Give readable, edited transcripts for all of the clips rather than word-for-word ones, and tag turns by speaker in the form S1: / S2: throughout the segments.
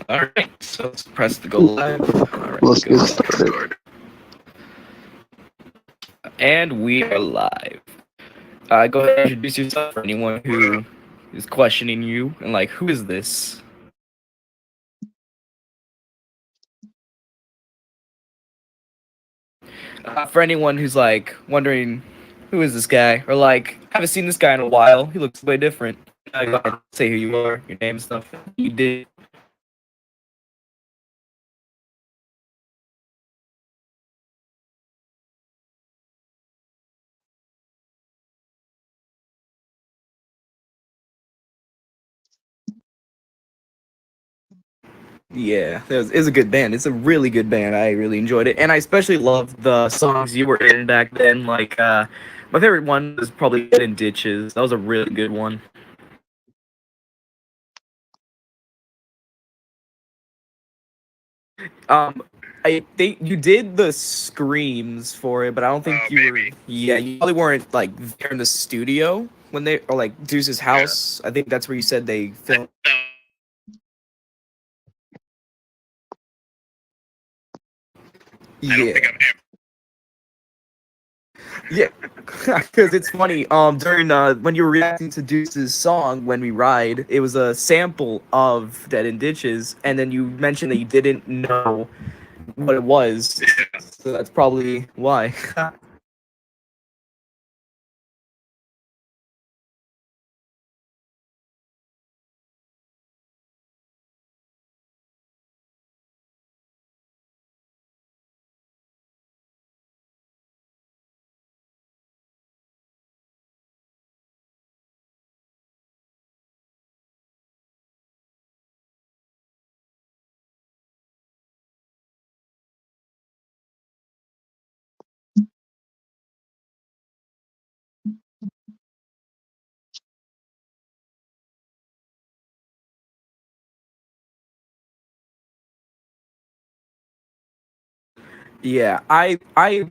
S1: All right, so let's press the go live. All right,
S2: Let's
S1: go.
S2: get started.
S1: And we are live. Go ahead and introduce yourself for anyone who is questioning you and like, who is this? For anyone who's like wondering, who is this guy? Or like, haven't seen this guy in a while. He looks way different. Go ahead and say who you are, your name and stuff. You did. Yeah, it was a good band. It's a really good band. I really enjoyed it, and I especially loved the songs you were in back then. Like, my favorite one was probably "Dead in Ditches." That was a really good one. Um, I think you did the screams for it, but I don't think you were. Yeah, you probably weren't like there in the studio when they or like Deuce's house. I think that's where you said they filmed. Yeah. Yeah, because it's funny. During when you were reacting to Deuce's song "When We Ride," it was a sample of "Dead in Ditches," and then you mentioned that you didn't know what it was. So that's probably why. Yeah, I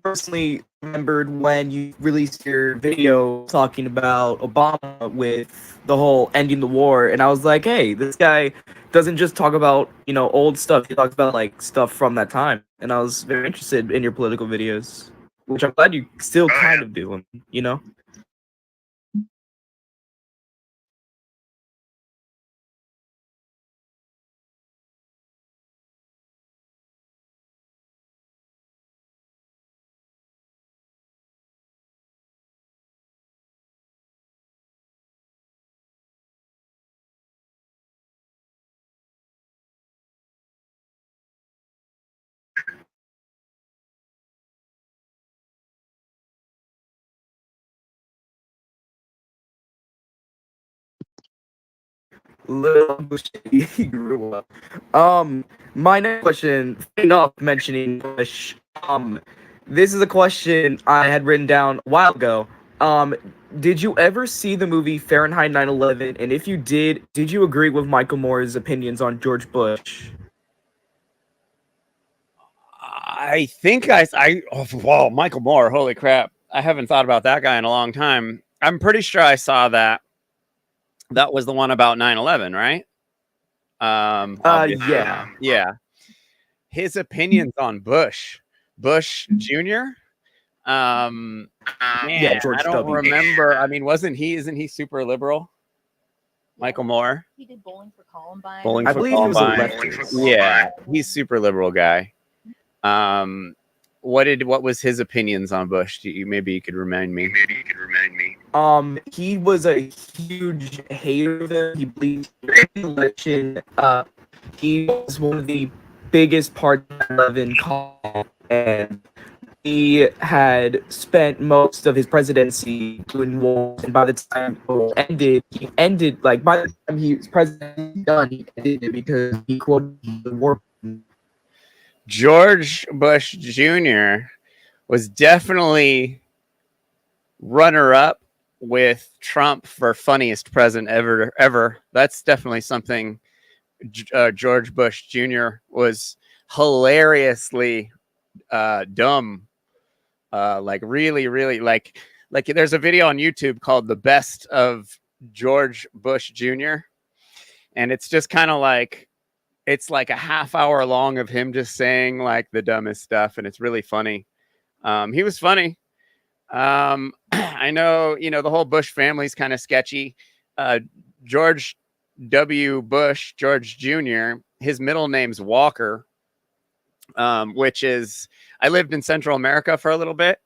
S1: personally remembered when you released your video talking about Obama with the whole ending the war, and I was like, hey, this guy doesn't just talk about old stuff. He talks about like stuff from that time, and I was very interested in your political videos, which I'm glad you still kind of do them. You know. Little Bush, he grew up. My next question, enough mentioning Bush. This is a question I had written down a while ago. Um, did you ever see the movie Fahrenheit 9/11? And if you did you agree with Michael Moore's opinions on George Bush?
S3: I think well, Michael Moore, holy crap. I haven't thought about that guy in a long time. I'm pretty sure I saw that. That was the one about 9/11, right? Obviously.
S1: Yeah.
S3: Yeah. His opinions on Bush Jr. Um,
S1: Yeah,
S3: man, I
S1: George
S3: don't
S1: W.
S3: remember. I mean, isn't he super liberal? Michael Moore?
S4: He did Bowling for Columbine.
S3: Bowling
S1: I
S3: for
S1: believe he was a
S3: Columbine.
S1: leftist.
S3: Yeah, he's super liberal guy. Um, what was his opinions on Bush? Maybe you could remind me.
S1: He was a huge hater of him. He believed in the election. He was one of the biggest parts of 9/11 call, and he had spent most of his presidency doing wars. And by the time the war ended, he ended like by the time he was president done, he ended it because he quoted the war.
S3: George Bush Jr. was definitely runner up with Trump for funniest president ever. That's definitely something. George Bush Jr. was hilariously dumb, like really like. There's a video on YouTube called "The Best of George Bush Jr." and it's just kind of like it's like a half hour long of him just saying like the dumbest stuff, and it's really funny. He was funny. I know, the whole Bush family's kind of sketchy. George W. Bush, George Jr., his middle name's Walker, which is, I lived in Central America for a little bit,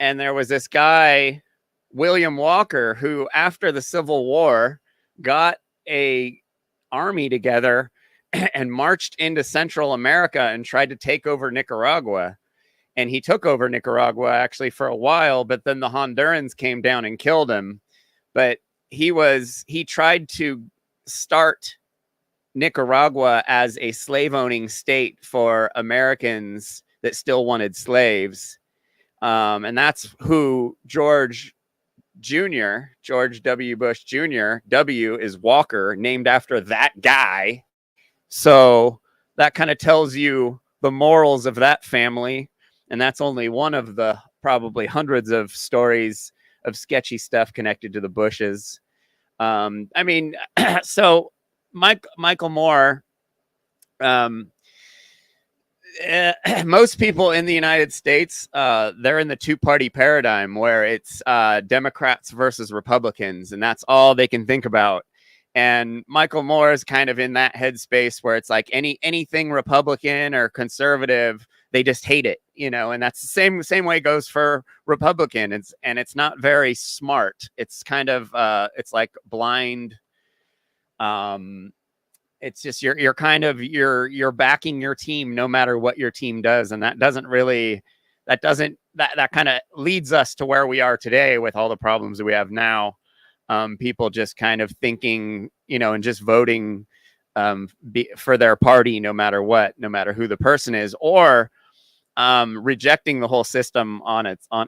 S3: and there was this guy, William Walker, who after the Civil War got a army together and marched into Central America and tried to take over Nicaragua. And he took over Nicaragua actually for a while, but then the Hondurans came down and killed him. But he tried to start Nicaragua as a slave owning state for Americans that still wanted slaves. And that's who George W. Bush Jr., W is Walker, named after that guy. So that kind of tells you the morals of that family. And that's only one of the probably hundreds of stories of sketchy stuff connected to the Bushes. I mean, so Michael Moore, most people in the United States, they're in the two-party paradigm where it's Democrats versus Republicans, and that's all they can think about. And Michael Moore is kind of in that headspace where it's like anything Republican or conservative, they just hate it, and that's the same way it goes for Republican. It's not very smart. It's kind of it's like blind. It's just you're backing your team no matter what your team does, and that kind of leads us to where we are today with all the problems that we have now. People just kind of thinking, and just voting for their party no matter what, no matter who the person is, or rejecting the whole system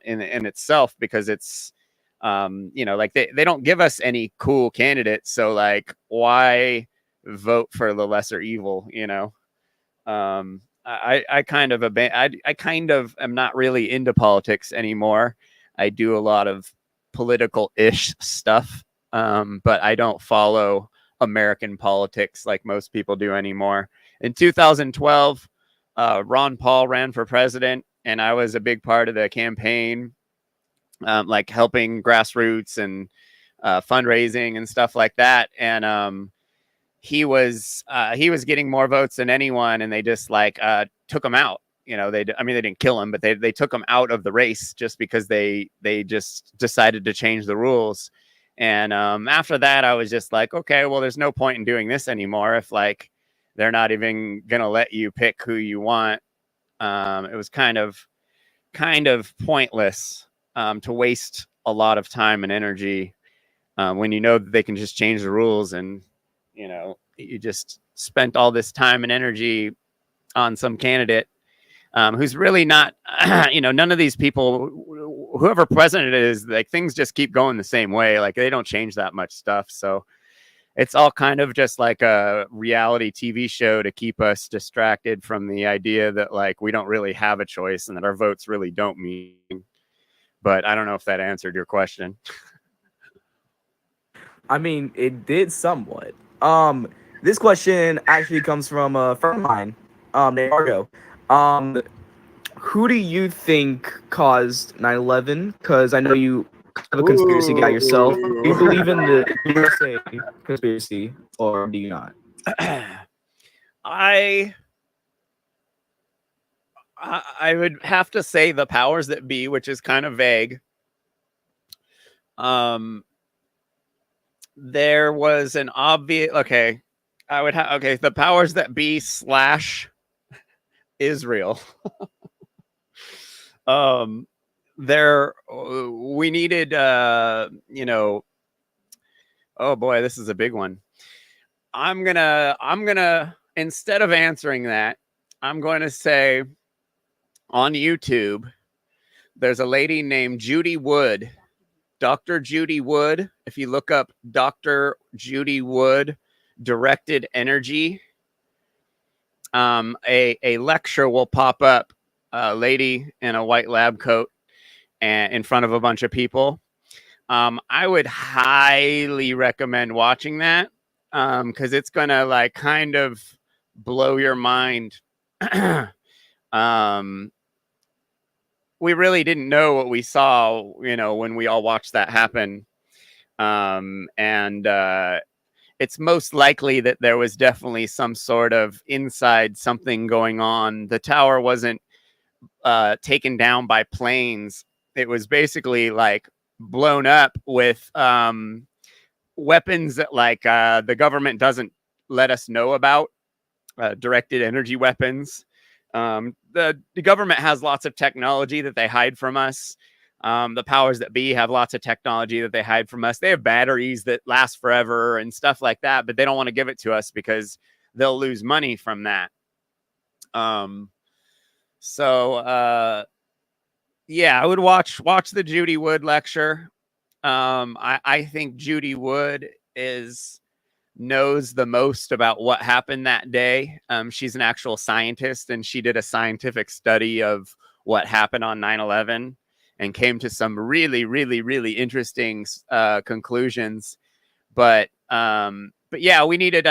S3: in itself because it's like they don't give us any cool candidates, so like why vote for the lesser evil? I kind of am not really into politics anymore. I do a lot of political-ish stuff, but I don't follow American politics like most people do anymore. In 2012, Ron Paul ran for president, and I was a big part of the campaign, like helping grassroots and fundraising and stuff like that. And he was getting more votes than anyone, and they just took him out. They didn't kill him, but they took him out of the race just because they just decided to change the rules. And after that, I was just like, okay, well, there's no point in doing this anymore if they're not even gonna let you pick who you want. It was kind of pointless to waste a lot of time and energy when that they can just change the rules, and you just spent all this time and energy on some candidate who's really not, none of these people, whoever president is, things just keep going the same way. They don't change that much stuff. So it's all kind of just like a reality TV show to keep us distracted from the idea that we don't really have a choice and that our votes really don't mean. But I don't know if that answered your question.
S1: I mean, it did somewhat. This question actually comes from a friend of mine, named Margo. Who do you think caused 9/11? Because I know you have a conspiracy guy yourself. Do you believe in the USA conspiracy, or do you not?
S3: I would have to say the powers that be, which is kind of vague. There was an obvious, the powers that be / Israel. We needed, oh boy, this is a big one. I'm gonna, instead of answering that, I'm going to say on YouTube, there's a lady named Judy Wood, Dr. Judy Wood. If you look up Dr. Judy Wood directed energy, a lecture will pop up, a lady in a white lab coat and in front of a bunch of people. I would highly recommend watching that because it's gonna kind of blow your mind. um, we really didn't know what we saw, when we all watched that happen. And it's most likely that there was definitely some sort of inside something going on. The tower wasn't taken down by planes. It was basically like blown up with weapons that the government doesn't let us know about, directed energy weapons. The government has lots of technology that they hide from us. The powers that be have lots of technology that they hide from us. They have batteries that last forever and stuff like that, but they don't want to give it to us because they'll lose money from that. Yeah, I would watch the Judy Wood lecture. I think Judy Wood knows the most about what happened that day. She's an actual scientist, and she did a scientific study of what happened on 9/11 and came to some really, really, really interesting conclusions. But yeah, we needed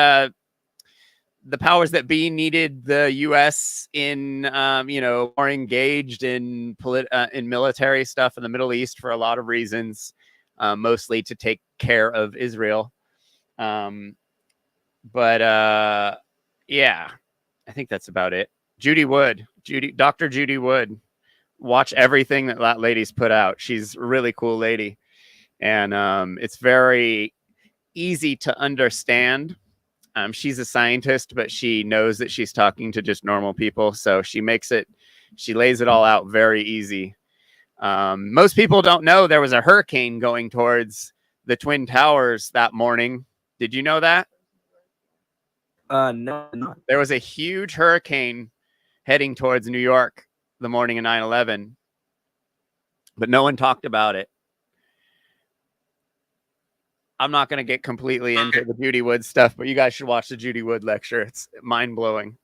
S3: the powers that be needed the U.S. in more engaged in military stuff in the Middle East for a lot of reasons, mostly to take care of Israel. But yeah, I think that's about it. Dr. Judy Wood. Watch everything that lady's put out. She's a really cool lady, and it's very easy to understand. She's a scientist, but she knows that she's talking to just normal people, so she lays it all out very easy. Most people don't know there was a hurricane going towards the Twin Towers that morning. Did you know that?
S1: No.
S3: There was a huge hurricane heading towards New York the morning of 9/11, but no one talked about it. I'm not going to get completely into the Judy Wood stuff, but you guys should watch the Judy Wood lecture. It's mind-blowing.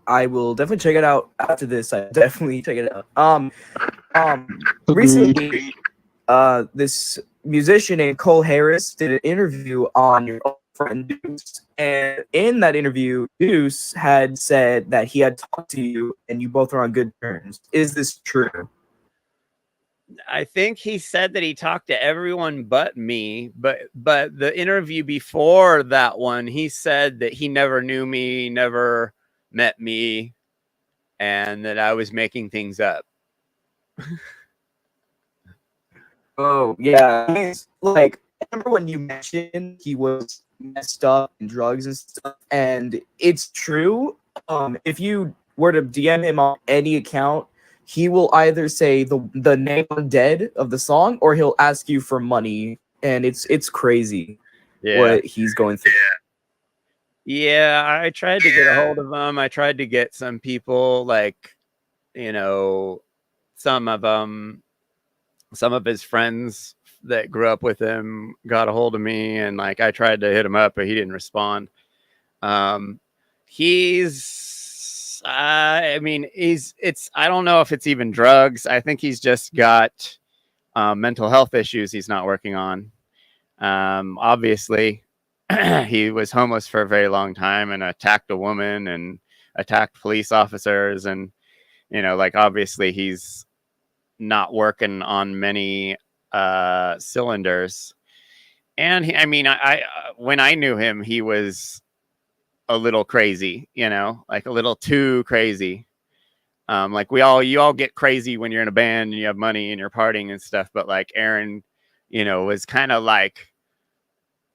S1: I will definitely check it out after this. I definitely check it out. Recently, this musician named Cole Harris did an interview on your old friend Deuce, and in that interview, Deuce had said that he had talked to you and you both are on good terms. Is this true?
S3: I think he said that he talked to everyone but me, but the interview before that one, he said that he never knew me, never met me, and that I was making things up.
S1: Oh, yeah. Like, I remember when you mentioned he was messed up in drugs and stuff, and it's true. If you were to DM him on any account, he will either say the name Undead of the song, or he'll ask you for money, and it's crazy what he's going through.
S3: Yeah, I tried to get a hold of him. I tried to get some people, some of his friends that grew up with him got a hold of me, and I tried to hit him up, but he didn't respond. I don't know if it's even drugs. I think he's just got mental health issues he's not working on. Obviously, he was homeless for a very long time and attacked a woman and attacked police officers. And, obviously he's not working on many cylinders. And when I knew him, he was a little crazy, a little too crazy. You all get crazy when you're in a band and you have money and you're partying and stuff. But Aaron, was kind of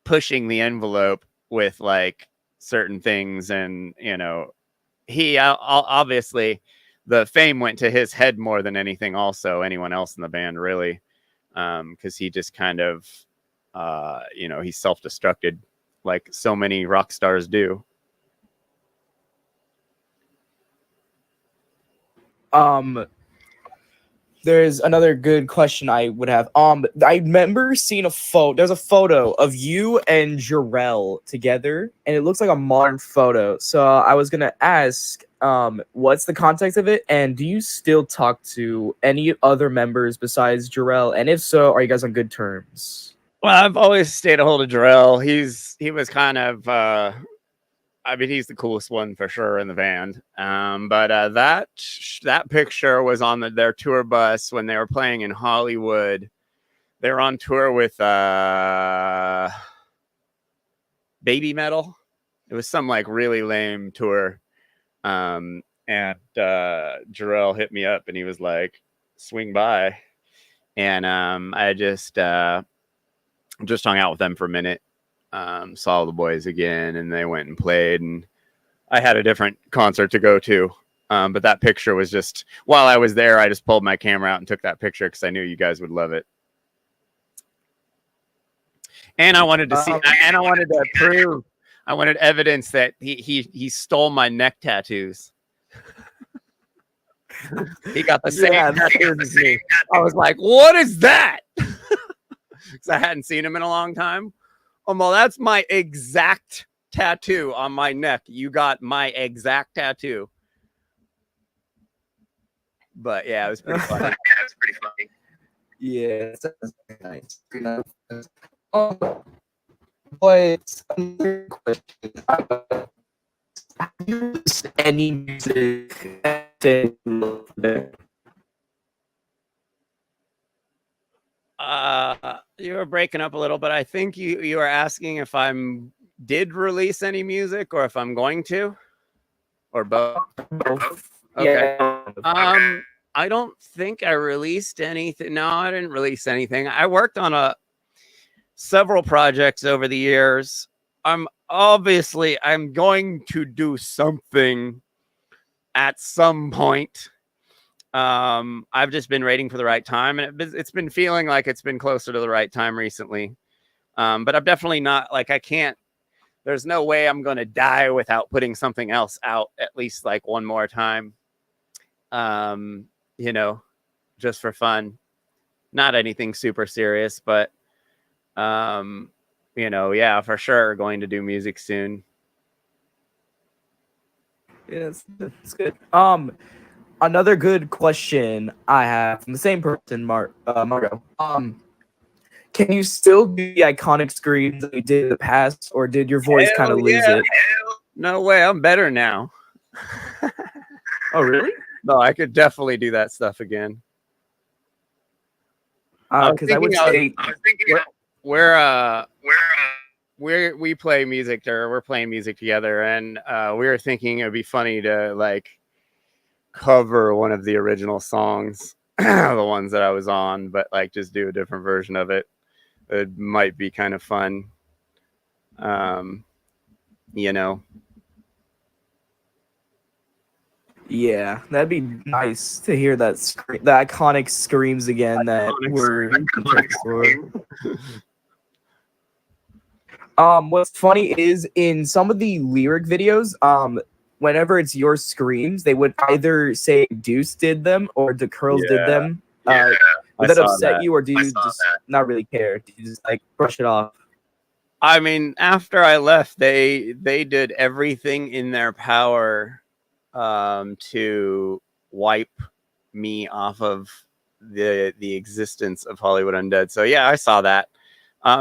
S3: pushing the envelope with certain things. And, he obviously the fame went to his head more than anyone else in the band, really. Because he just kind of, he self-destructed like so many rock stars do.
S1: There's another good question I would have. I remember seeing there's a photo of you and Jarrell together, and it looks like a modern photo. So I was gonna ask, what's the context of it, and do you still talk to any other members besides Jarrell? And if so, are you guys on good terms?
S3: Well, I've always stayed a hold of Jarrell. He was kind of I mean, he's the coolest one for sure in the band. But that picture was on their tour bus when they were playing in Hollywood. They were on tour with Baby Metal. It was some like really lame tour. And Jarrell hit me up and he was like, swing by. And I just hung out with them for a minute. Saw the boys again and they went and played, and I had a different concert to go to. But that picture was just, while I was there, I just pulled my camera out and took that picture because I knew you guys would love it. And I wanted to see, and I wanted to prove, I wanted evidence that he stole my neck tattoos. He got the same tattoos as me. I was like, what is that? Because I hadn't seen him in a long time. Well, that's my exact tattoo on my neck. You got my exact tattoo. But yeah, it was pretty funny.
S1: Yeah, that's nice. But another question: have you listened to any music that you love there?
S3: You were breaking up a little, but I think you were asking if did release any music or if I'm going to, or both.
S1: Both.
S3: Okay.
S1: Yeah.
S3: I don't think I released anything. No, I didn't release anything. I worked on several projects over the years. I'm going to do something at some point. I've just been waiting for the right time, and it's been feeling like it's been closer to the right time recently. But I'm definitely not like, I can't, there's no way I'm going to die without putting something else out at least like one more time. You know, just for fun, not anything super serious, but, you know, yeah, for sure. Going to do music soon.
S1: Yeah, that's good. Another good question I have from the same person, Margo. Can you still do the iconic screams that you did in the past, or did your voice kind of lose it?
S3: No way, I'm better now.
S1: Oh, really?
S3: No, I could definitely do that stuff again.
S1: Because I would say
S3: we play music, or we're playing music together, and we were thinking it'd be funny to like cover one of the original songs, the ones that I was on, but like just do a different version of it. It might be kind of fun. You know.
S1: Yeah, that'd be nice to hear that the iconic screams again that were. What's funny is in some of the lyric videos, whenever it's your screams, they would either say Deuce did them or the Curls did them. Would that upset you, or do you just not really care? Do you just like brush it off?
S3: I mean, after I left, they did everything in their power to wipe me off of the existence of Hollywood Undead. So yeah, I saw that.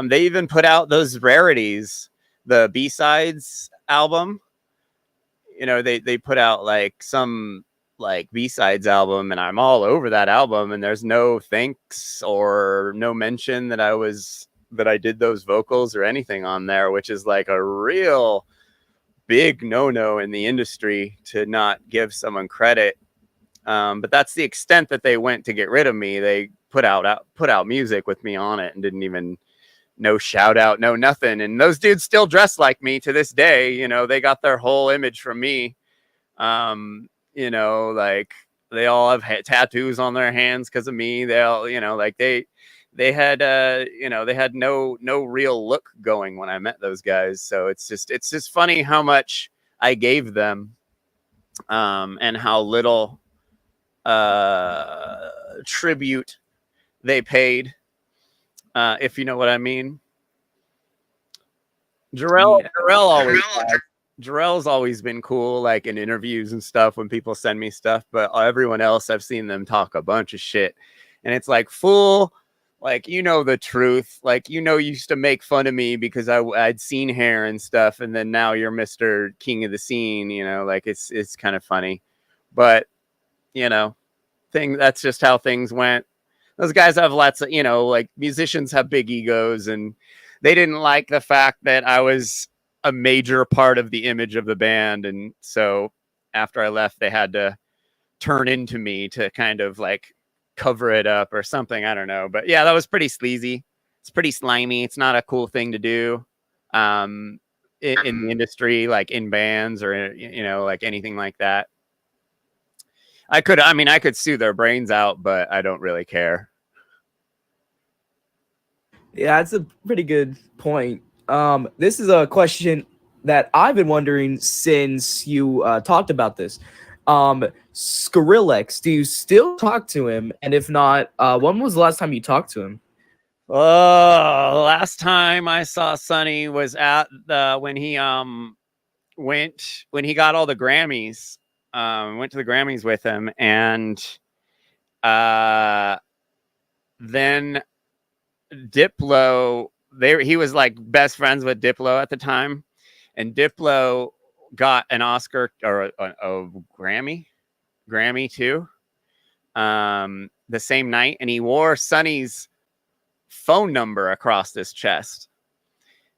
S3: They even put out those rarities, the B-sides album. You know, they put out like some like B-sides album, and I'm all over that album, and there's no thanks or no mention that I did those vocals or anything on there, which is like a real big no-no in the industry to not give someone credit. But that's the extent that they went to get rid of me. They put out music with me on it and didn't even, no shout out, no nothing. And those dudes still dress like me to this day. You know, they got their whole image from me. You know, like they all have tattoos on their hands because of me. They all, you know, like they had, you know, they had no real look going when I met those guys. So it's just funny how much I gave them, and how little tribute they paid, if you know what I mean. Jarrell's always been cool, like in interviews and stuff when people send me stuff, but everyone else, I've seen them talk a bunch of shit, and it's like, fool, like, you know, the truth. Like, you know, you used to make fun of me because I'd seen hair and stuff, and then now you're Mr. King of the Scene, you know, like it's kind of funny. But, you know, that's just how things went. Those guys have lots of, you know, like musicians have big egos, and they didn't like the fact that I was a major part of the image of the band. And so after I left, they had to turn into me to kind of like cover it up or something. I don't know. But yeah, that was pretty sleazy. It's pretty slimy. It's not a cool thing to do in the industry, like in bands or, you know, like anything like that. I could sue their brains out, but I don't really care.
S1: Yeah, that's a pretty good point. This is a question that I've been wondering since you talked about this. Skrillex, do you still talk to him? And if not, when was the last time you talked to him?
S3: Oh, last time I saw Sonny was at when he got all the Grammys. Went to the Grammys with him, and then Diplo. He was like best friends with Diplo at the time, and Diplo got an Oscar or a Grammy too, the same night, and he wore Sonny's phone number across his chest.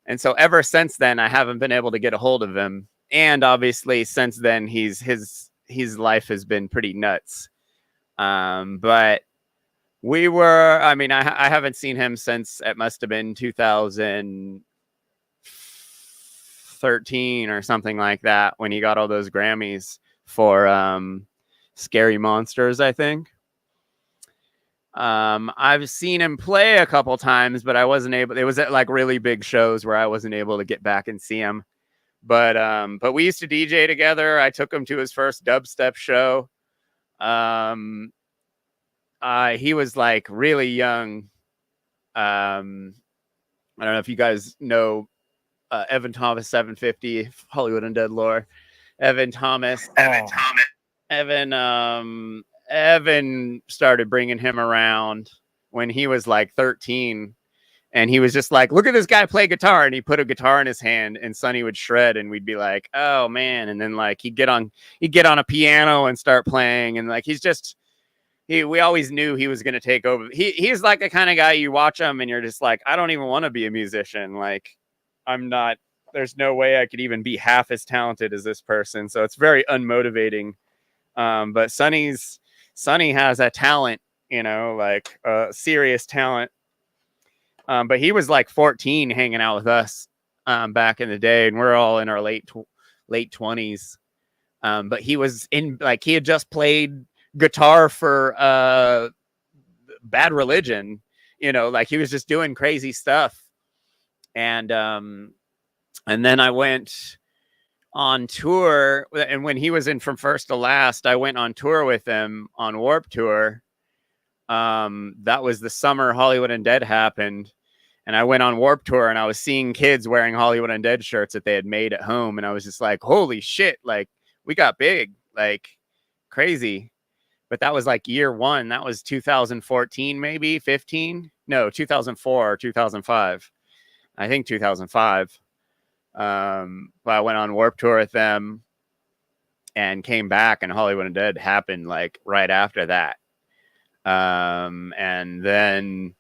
S3: And so ever since then, I haven't been able to get a hold of him. And obviously, since then, his life has been pretty nuts. But we were, I mean, I haven't seen him since it must have been 2013 or something like that, when he got all those Grammys for Scary Monsters, I think. I've seen him play a couple times, but I wasn't able. It was at like really big shows where I wasn't able to get back and see him. But we used to DJ together. I took him to his first dubstep show. He was like really young. I don't know if you guys know Evan Thomas 750 Hollywood Undead lore. Evan Thomas. Evan started bringing him around when he was like 13, and he was just like, look at this guy play guitar, and he put a guitar in his hand, and Sonny would shred, and we'd be like, oh man. And then like he'd get on a piano and start playing, and like we always knew he was going to take over. He's like the kind of guy you watch him and you're just like, I don't even want to be a musician. Like, I'm not, there's no way I could even be half as talented as this person. So it's very unmotivating. But Sonny has a talent, you know, like serious talent. But he was like 14 hanging out with us back in the day, and we're all in our late 20s. But he was he had just played guitar for Bad Religion, you know, like he was just doing crazy stuff. And then I went on tour, and when he was in From First to Last, I went on tour with him on Warped Tour. That was the summer Hollywood Undead happened, and I went on Warped Tour, and I was seeing kids wearing Hollywood Undead shirts that they had made at home, and I was just like, holy shit, like we got big, like crazy. But that was like year one. That was 2014, maybe 15. No, 2004 or 2005. I think 2005. But I went on Warped Tour with them and came back, and Hollywood Undead happened like right after that. And then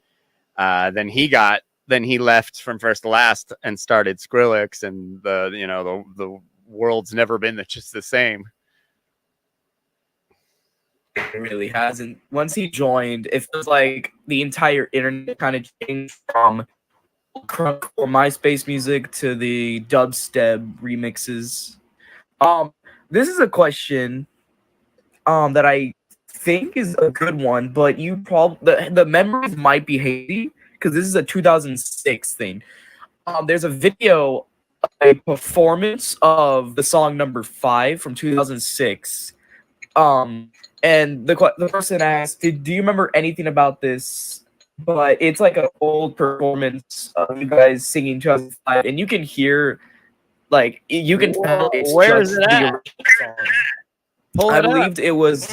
S3: he left From First to Last and started Skrillex, and the world's never been just the same.
S1: It really hasn't. Once he joined, it feels like the entire internet kind of changed from crunk or MySpace music to the dubstep remixes. This is a question that I think is a good one, but you probably the memories might be hazy because this is a 2006 thing. There's a video, a performance of the song number 5 from 2006. And the person asked, do you remember anything about this? But it's like an old performance of you guys singing 2005, and you can hear, like, you can tell it's
S3: Where
S1: just
S3: is it
S1: the
S3: at?
S1: original song.
S3: Pull
S1: I
S3: it up.
S1: believed it was.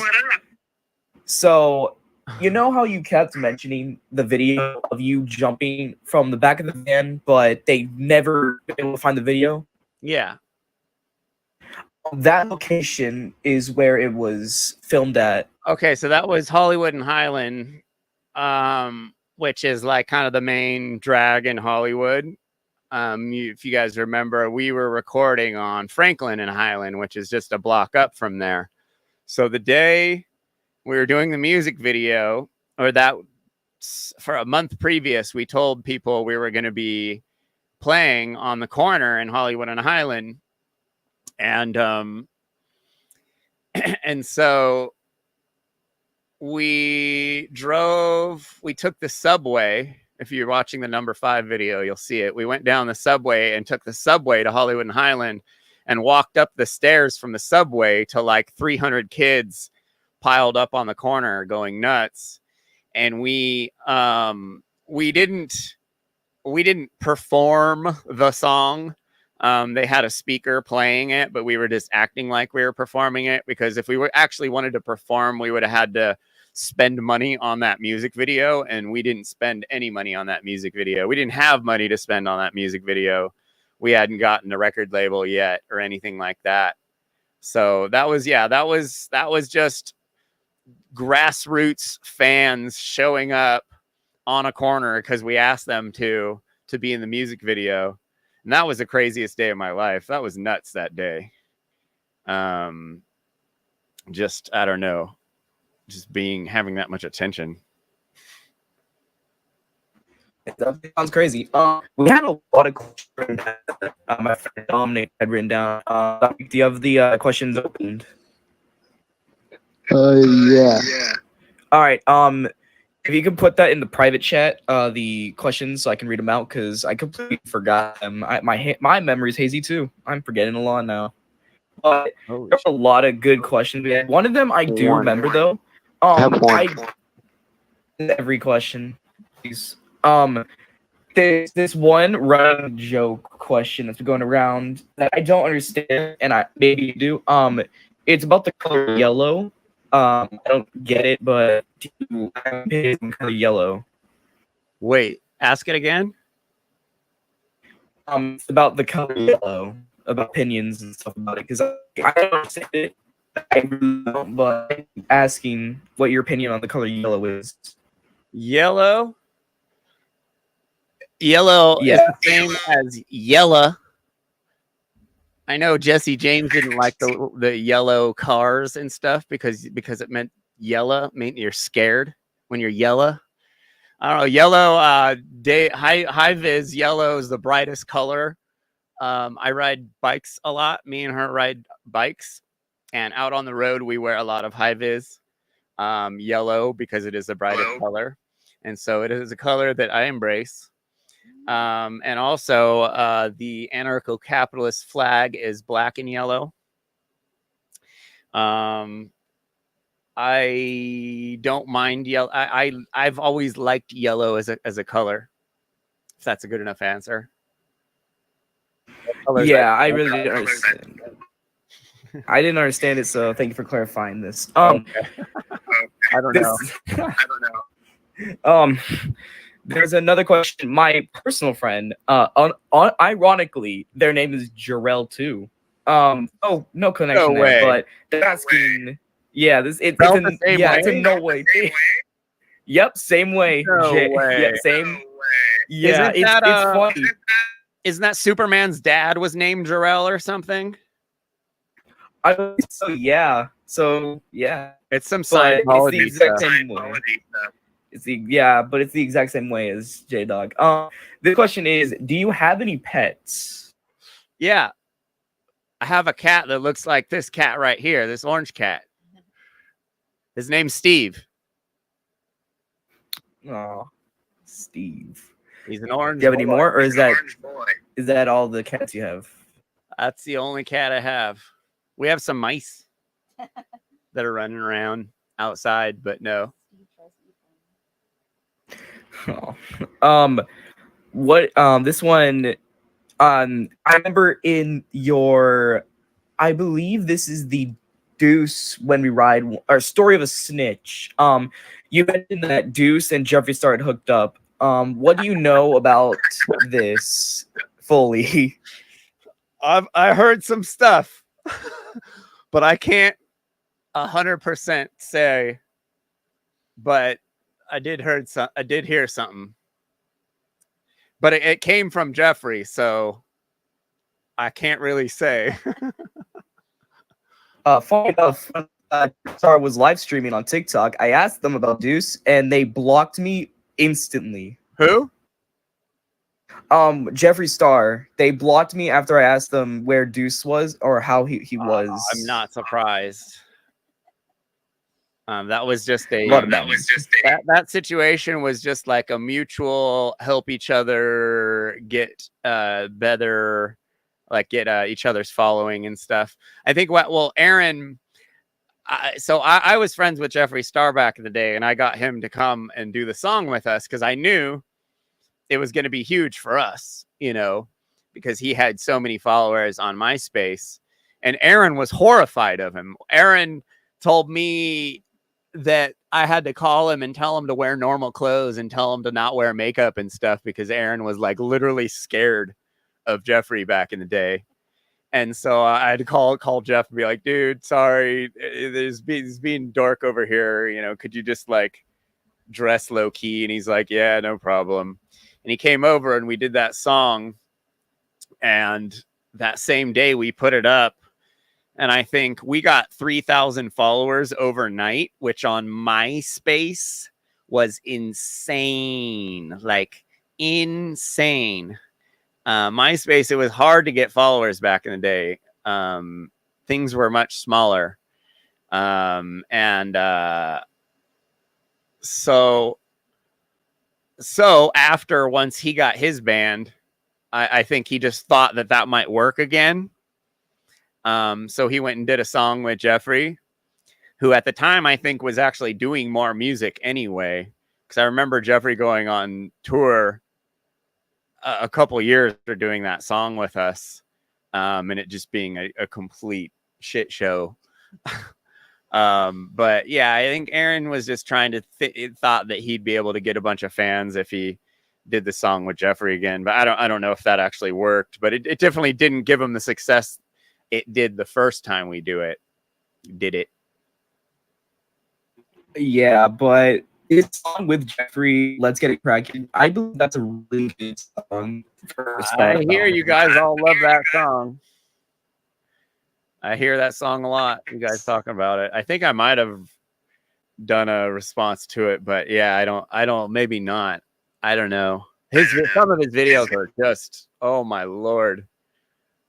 S1: So You know how you kept mentioning the video of you jumping from the back of the van, but they never been able to find the video?
S3: Yeah.
S1: That location is where it was filmed at.
S3: Okay, so that was Hollywood and Highland, which is like kind of the main drag in Hollywood. If you guys remember, we were recording on Franklin and Highland, which is just a block up from there. So the day we were doing the music video, or that for a month previous, we told people we were going to be playing on the corner in Hollywood and Highland. And and so we took the subway. If you're watching the number 5 video, you'll see it. We went down the subway and took the subway to Hollywood and Highland and walked up the stairs from the subway to like 300 kids piled up on the corner going nuts. And we didn't perform the song. They had a speaker playing it, but we were just acting like we were performing it, because if we were actually wanted to perform, we would have had to spend money on that music video, and we didn't spend any money on that music video. We didn't have money to spend on that music video. We hadn't gotten a record label yet or anything like that. So that was just grassroots fans showing up on a corner because we asked them to be in the music video. And that was the craziest day of my life. That was nuts that day. Just, I don't know, just having that much attention.
S1: That sounds crazy. We had a lot of questions written down. My friend Dominic had written down. Do you have the questions opened?
S2: Yeah.
S1: All right. If you can put that in the private chat, the questions, so I can read them out, because I completely forgot them. My memory's hazy too. I'm forgetting a lot now. But there were a lot of good questions. We had. One of them I do remember though. Every question, please. There's this one running joke question that's been going around that I don't understand, and maybe you do. It's about the color yellow. I don't get it, but do have opinions on color yellow?
S3: Wait, ask it again.
S1: It's about the color yellow, about opinions and stuff about it, because I don't understand it. I really don't, but I'm asking what your opinion on the color yellow is.
S3: Yellow
S1: Yeah.
S3: is the same as yellow. I know Jesse James didn't like the yellow cars and stuff because it meant yellow, meant you're scared when you're yellow. I don't know. Yellow, high vis yellow is the brightest color. I ride bikes a lot. Me and her ride bikes, and out on the road we wear a lot of high vis yellow because it is the brightest color, and so it is a color that I embrace. And also, the anarcho-capitalist flag is black and yellow. I don't mind yellow. I've always liked yellow as a color. If that's a good enough answer.
S1: Yeah, I really didn't understand. I didn't understand it, so thank you for clarifying this.
S3: Okay. I don't know.
S1: There's another question. My personal friend, ironically, their name is Jarrell too. Oh, no connection
S3: No
S1: there,
S3: way.
S1: but they're asking. Yeah, it's a no way thing. Yep, same way.
S3: No way.
S1: Yeah, same. Yeah, it's funny.
S3: Isn't that Superman's dad was named Jor-El or something?
S1: So yeah.
S3: It's some
S1: But
S3: Scientology
S1: it's the exact
S3: stuff.
S1: same way. But it's the exact same way as J-Dog. The question is, do you have any pets?
S3: Yeah. I have a cat that looks like this cat right here, this orange cat. His name's Steve.
S1: Oh, Steve.
S3: He's an orange.
S1: Do you have any
S3: boy.
S1: more, or is that all the cats you have?
S3: That's the only cat I have. We have some mice that are running around outside, but no.
S1: Oh. This one, I remember in your, I believe this is the Deuce when we ride, or Story of a Snitch. You mentioned that Deuce and Jeffree Star had hooked up. What do you know about this fully?
S3: I heard some stuff, but I can't 100% say. But I did hear something. But it came from Jeffree, so I can't really say.
S1: Funny enough, Star was live streaming on TikTok. I asked them about Deuce, and they blocked me instantly.
S3: Who?
S1: Jeffree Star. They blocked me after I asked them where Deuce was or how he was.
S3: I'm not surprised. That was just that situation was just like a mutual help each other get better, like get each other's following and stuff. I think Aaron. I was friends with Jeffree Star back in the day, and I got him to come and do the song with us because I knew it was going to be huge for us, because he had so many followers on MySpace, and Aaron was horrified of him. Aaron told me that I had to call him and tell him to wear normal clothes and tell him to not wear makeup and stuff because Aaron was like literally scared of Jeffree back in the day. And so I had to call Jeff and be like, dude, sorry, there's being dork over here. Could you just like dress low key? And he's like, yeah, no problem. And he came over and we did that song. And that same day we put it up. And I think we got 3,000 followers overnight, which on MySpace was insane. Like insane. MySpace, it was hard to get followers back in the day. Things were much smaller. So after once he got his band, I think he just thought that might work again. So he went and did a song with Jeffree, who at the time I think was actually doing more music anyway. Because I remember Jeffree going on tour a couple years for doing that song with us, and it just being a complete shit show. But yeah, I think Aaron was just trying to thought that he'd be able to get a bunch of fans if he did the song with Jeffree again. But I don't know if that actually worked. But it definitely didn't give him the success it did the first time we did it.
S1: Yeah, but this song with Jeffree, Let's Get It Crackin', I believe that's a really good song.
S3: I hear you guys all love that song. I hear that song a lot. You guys talking about it. I think I might have done a response to it, but yeah, I don't, maybe not. I don't know. Some of his videos are just, oh my Lord,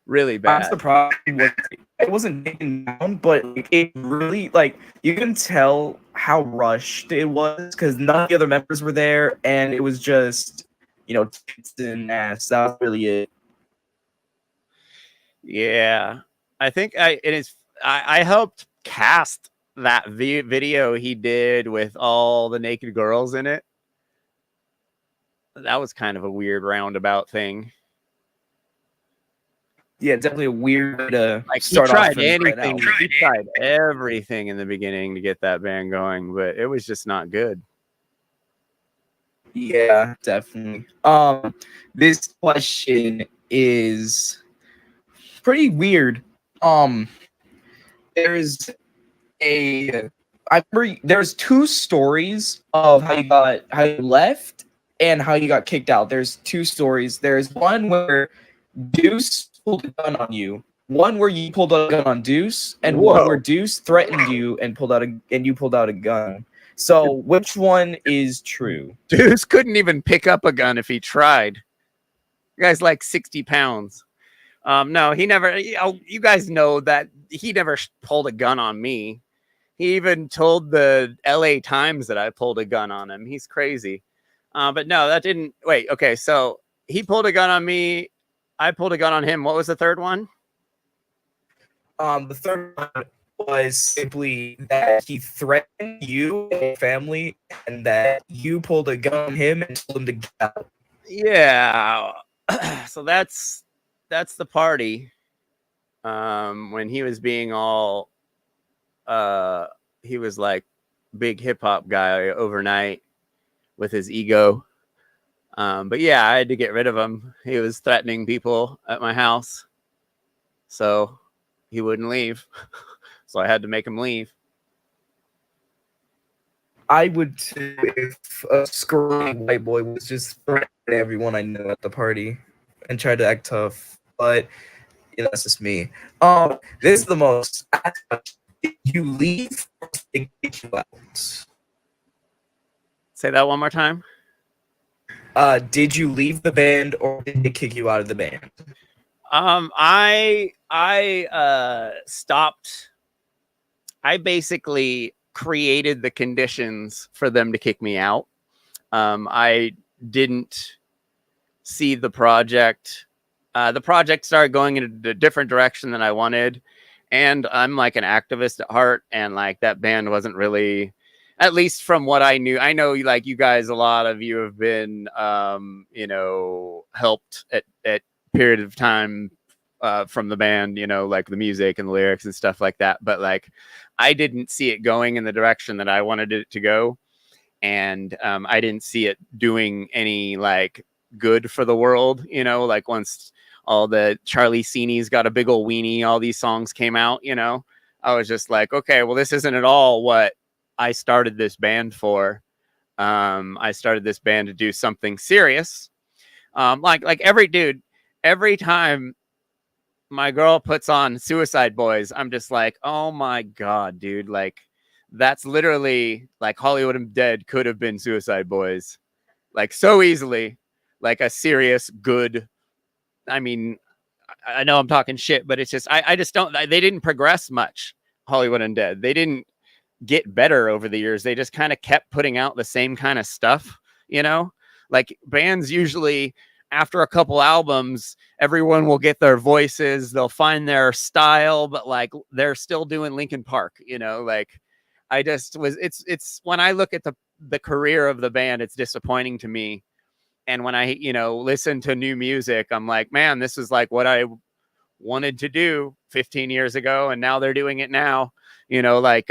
S3: really bad.
S1: That's the problem. It wasn't taken down, but it really, like, you can tell how rushed it was because none of the other members were there, and it was just, tits and ass. That was really it.
S3: Yeah, I think I helped cast that video he did with all the naked girls in it. That was kind of a weird roundabout thing.
S1: Yeah, definitely a weird way to
S3: start off. He tried everything in the beginning to get that band going, but it was just not good.
S1: Yeah, definitely. This question is pretty weird. There's there's two stories of how you left and how you got kicked out. There's two stories. There's one where Deuce pulled a gun on you. One where you pulled out a gun on Deuce, and one where Deuce threatened you and you pulled out a gun. So which one is true?
S3: Deuce couldn't even pick up a gun if he tried. The guy's like 60 pounds. No, he never. You guys know that he never pulled a gun on me. He even told the LA Times that I pulled a gun on him. He's crazy. But no, that didn't. Wait, okay. So he pulled a gun on me. I pulled a gun on him. What was the third one?
S1: The third one was simply that he threatened you and your family, and that you pulled a gun on him and told him to get out.
S3: Yeah. So that's the party. When he was being all he was like big hip hop guy overnight with his ego. But yeah, I had to get rid of him. He was threatening people at my house, so he wouldn't leave. So I had to make him leave.
S1: I would too if a scrawny white boy was just threatening everyone I knew at the party and tried to act tough. But that's just me. This is the most. Did you leave or did they kick you out?
S3: Say that one more time.
S1: Did you leave the band or did they kick you out of the band?
S3: I stopped. I basically created the conditions for them to kick me out. I didn't see the project. The project started going in a different direction than I wanted. And I'm like an activist at heart. And like that band wasn't really, at least from what I knew. I know like you guys, a lot of you have been, helped at period of time from the band, like the music and the lyrics and stuff like that. But like, I didn't see it going in the direction that I wanted it to go. And I didn't see it doing any like good for the world, like once all the Charlie Cini's got a big old weenie, all these songs came out, I was just like, okay, well, this isn't at all what I started this band for. I started this band to do something serious. Like every time my girl puts on Suicide Boys, I'm just like, oh my God, dude. Like that's literally like Hollywood Undead could have been Suicide Boys. Like so easily, like a serious, good. I mean, I know I'm talking shit, but it's just, I just don't, they didn't progress much. Hollywood Undead. They didn't get better over the years. They just kind of kept putting out the same kind of stuff, like bands usually after a couple albums, everyone will get their voices, they'll find their style, but like they're still doing Linkin Park, like I just was, it's when I look at the career of the band, it's disappointing to me. And when I, listen to new music, I'm like, man, this is like what I wanted to do 15 years ago. And now they're doing it now, like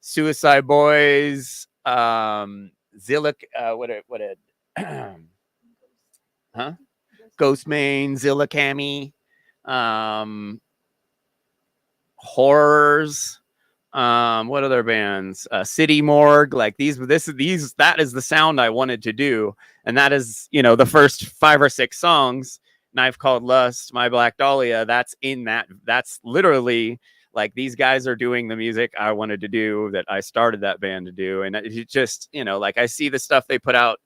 S3: Suicide Boys, Zilla, huh? Ghostmane, Zilla Cami, Horrors, what other bands? City Morgue, like that is the sound I wanted to do. And that is, the first 5 or 6 songs, Knife Called Lust, My Black Dahlia, that's literally like these guys are doing the music I wanted to do, that I started that band to do. And it just, like I see the stuff they put out,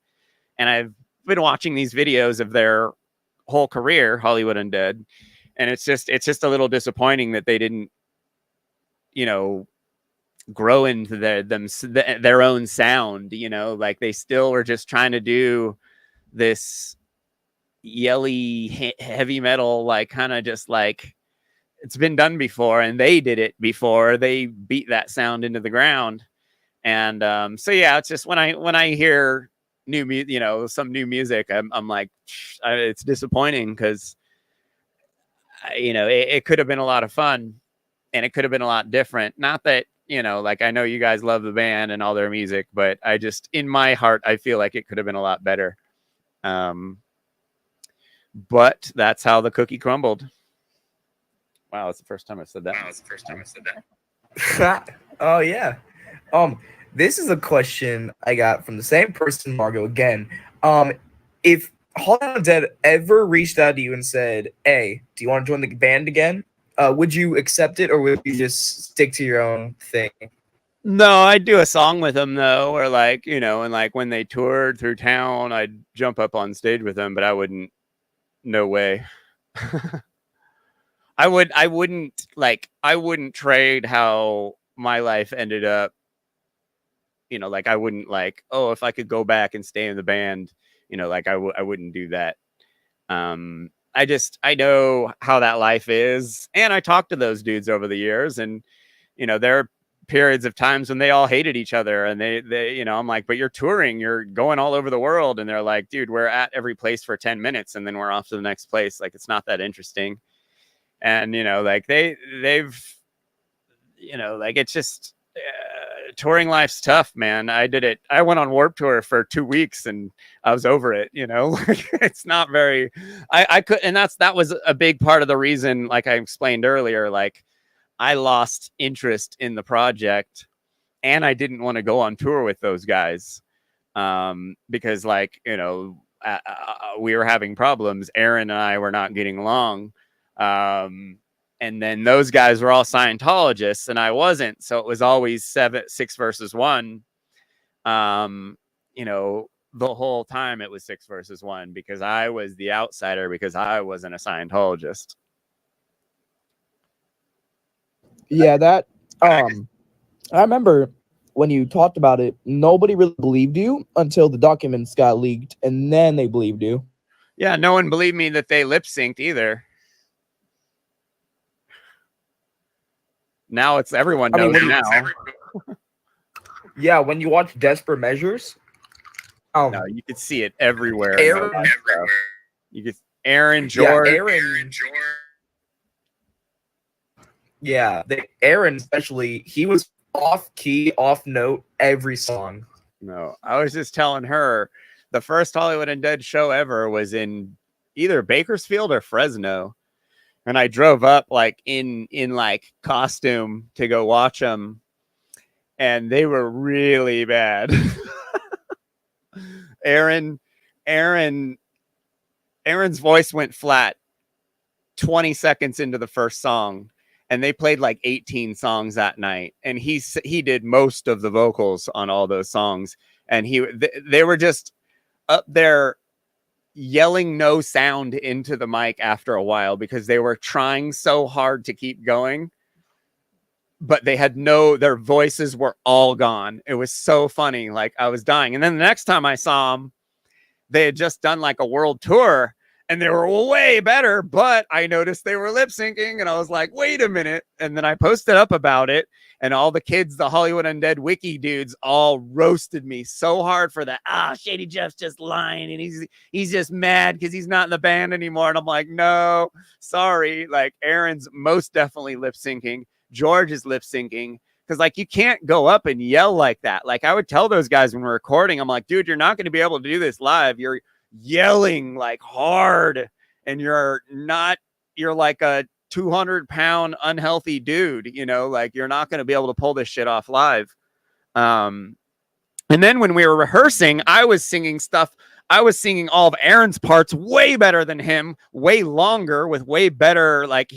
S3: and I've been watching these videos of their whole career, Hollywood Undead, and it's just a little disappointing that they didn't, grow into their own sound, like they still were just trying to do this yelly heavy metal, like kind of just like it's been done before, and they did it before, they beat that sound into the ground. And so yeah, it's just when I hear new music, some new music, I'm like, it's disappointing because it could have been a lot of fun, and it could have been a lot different. Not that, like I know you guys love the band and all their music, but I just, in my heart, I feel like it could have been a lot better. But that's how the cookie crumbled. Wow, that's the first time I've said that.
S1: Oh yeah. This is a question I got from the same person, Margot, again. If Hollywood Undead ever reached out to you and said, "Hey, do you want to join the band again?" Would you accept it, or would you just stick to your own thing?
S3: No, I'd do a song with them though, or like, and like when they toured through town, I'd jump up on stage with them, but I wouldn't, no way. I wouldn't trade how my life ended up. Like I wouldn't like, oh, if I could go back and stay in the band, like I wouldn't do that. I know how that life is. And I talked to those dudes over the years, and, there are periods of times when they all hated each other, and they, I'm like, but you're touring, you're going all over the world. And they're like, dude, we're at every place for 10 minutes and then we're off to the next place. Like, it's not that interesting. And, like they've, like it's just touring life's tough, man. I went on Warped Tour for 2 weeks and I was over it, like it's not very, I could, and that was a big part of the reason, like I explained earlier, like I lost interest in the project and I didn't want to go on tour with those guys. Because like, we were having problems. Aaron and I were not getting along. And then those guys were all Scientologists and I wasn't. So it was always 6 versus 1. The whole time it was 6 versus 1 because I was the outsider because I wasn't a Scientologist.
S1: Yeah, that I remember when you talked about it, nobody really believed you until the documents got leaked, and then they believed you.
S3: Yeah, no one believed me that they lip synced either. Now it's everyone knows now.
S1: Yeah, when you watch Desperate Measures,
S3: no, you could see it everywhere.
S1: Aaron,
S3: you could Aaron, George.
S1: Yeah, Aaron. Yeah, Aaron especially, he was off key, off note every song.
S3: No, I was just telling her the first Hollywood Undead show ever was in either Bakersfield or Fresno. And I drove up like in like costume to go watch them. And they were really bad. Aaron's voice went flat 20 seconds into the first song. And they played like 18 songs that night. And he did most of the vocals on all those songs. And they were just up there yelling no sound into the mic after a while because they were trying so hard to keep going. But they had their voices were all gone. It was so funny. Like I was dying. And then the next time I saw them, they had just done like a world tour. And they were way better, but I noticed they were lip syncing and I was like, wait a minute. And then I posted up about it and all the kids, the Hollywood Undead wiki dudes all roasted me so hard for that. Shady Jeff's just lying and he's just mad because he's not in the band anymore. And I'm like, no, sorry. Like Aaron's most definitely lip syncing. George is lip syncing. Because like you can't go up and yell like that. Like I would tell those guys when we're recording, I'm like, dude, you're not going to be able to do this live. You're yelling like hard and you're like a 200-pound unhealthy dude, like you're not going to be able to pull this shit off live. And then when we were rehearsing, I was singing all of Aaron's parts way better than him, way longer with way better. Like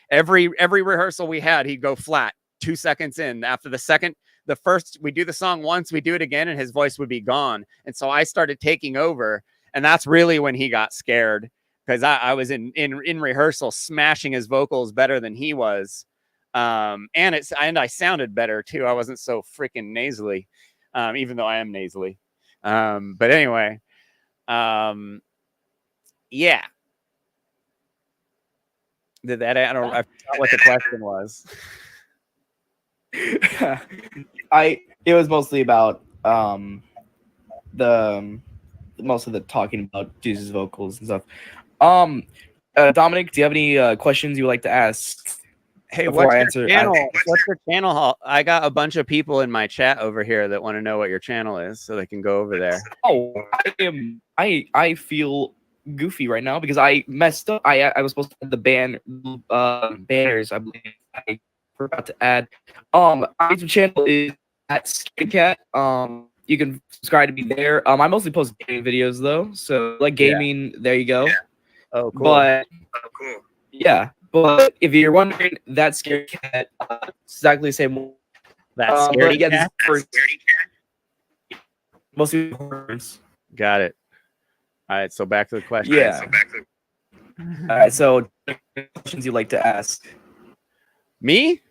S3: every rehearsal we had, he'd go flat 2 seconds in. After the first, we do the song once, we do it again and his voice would be gone. And so I started taking over. And that's really when he got scared because I was in rehearsal smashing his vocals better than he was. And I sounded better too. I wasn't so freaking nasally, even though I am nasally. But anyway, yeah. Did that? I forgot what the question was.
S1: It was mostly about most of the talking about Jesus' vocals and stuff. Dominic, do you have any questions you would like to ask?
S3: Hey, what's your channel? I got a bunch of people in my chat over here that want to know what your channel is, so they can go over there.
S1: Oh, I feel goofy right now because I messed up. I was supposed to add the banners. I believe I forgot to add. My YouTube channel is thatscaredycat. You can subscribe to me there. I mostly post gaming videos though, so like gaming, there you go. Yeah.
S3: Oh, cool.
S1: But yeah, but if you're wondering, That Scared Cat, exactly the same.
S3: That Scared Cat.
S1: Mostly horrors.
S3: Got it. All right, so back to the question.
S1: Yeah. All right, so questions you'd like to ask?
S3: Me?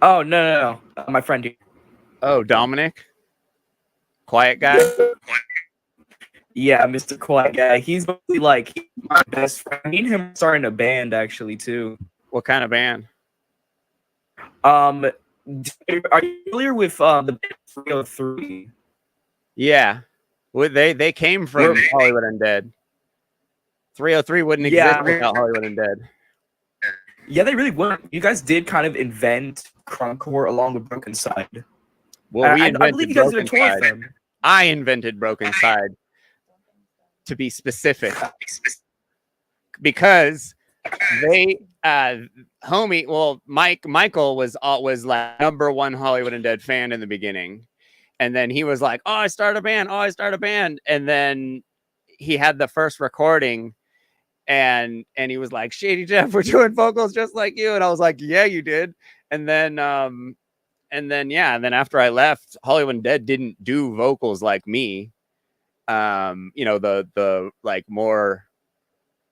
S1: Oh no, my friend here.
S3: Oh, Dominic? Quiet guy?
S1: Yeah, Mr. Quiet Guy. He's mostly like my best friend. Me and him are starting a band actually too.
S3: What kind of band?
S1: Are you familiar with the band 303?
S3: Yeah. Well, they came from Hollywood Undead. 303 wouldn't exist without Hollywood Undead.
S1: Yeah, they really would. You guys did kind of invent crunkcore along with Broken Side.
S3: Well, we
S1: I believe
S3: invented
S1: you guys did a
S3: Broken
S1: tour with
S3: Side.
S1: them.
S3: I invented Broken Side, to be specific, because they homie, well, Michael was like #1 Hollywood Undead fan in the beginning, and then he was like, oh, I start a band, and then he had the first recording, and he was like, Shady Jeff, we're doing vocals just like you, and I was like, yeah, you did. And then and then after I left, Hollywood Undead didn't do vocals like me. You know, the like more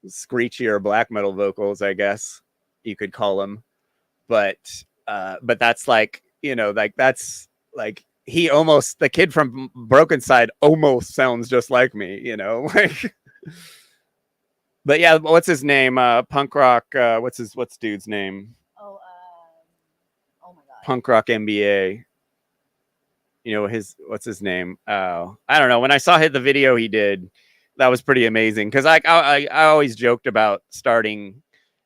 S3: screechier black metal vocals, I guess you could call them. But that's like, you know, like that's like the kid from Broken Side almost sounds just like me, you know, like. But yeah, what's his name? Punk rock. What's dude's name?
S2: Oh, oh my god.
S3: Punk rock MBA. You know what's his name? Oh, I don't know. When I saw the video he did, that was pretty amazing, because I always joked about starting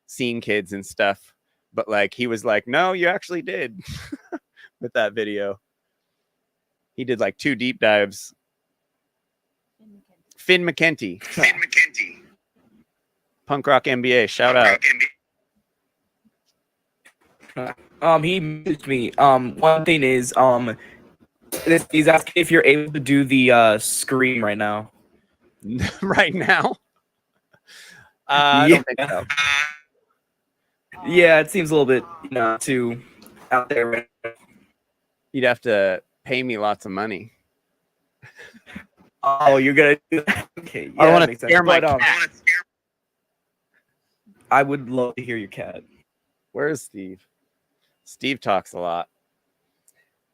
S3: scene kids and stuff, but like he was like, no, you actually did with that video. He did like 2 deep dives. Finn McKenty. Punk rock MBA. Shout out.
S1: He messaged me. One thing is, he's asking if you're able to do the scream right now.
S3: Right now. I don't think so.
S1: Yeah, it seems a little bit, too out there. Right now.
S3: You'd have to pay me lots of money.
S1: Oh, you're gonna do that? Okay, yeah,
S3: I want to
S1: sense.
S3: scare my
S1: But,
S3: cat.
S1: I would love to hear your cat.
S3: Where's Steve? Steve talks a lot,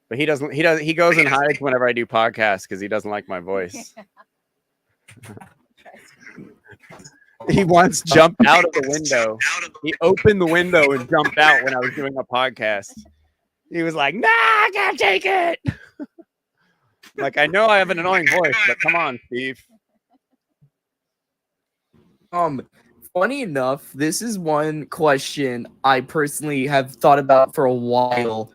S3: but he doesn't. He goes and hides whenever I do podcasts because he doesn't like my voice. He once jumped out of the window. He opened the window and jumped out when I was doing a podcast. He was like, "Nah, I can't take it." Like, I know I have an annoying voice, but come on, Steve.
S1: Funny enough, this is one question I personally have thought about for a while.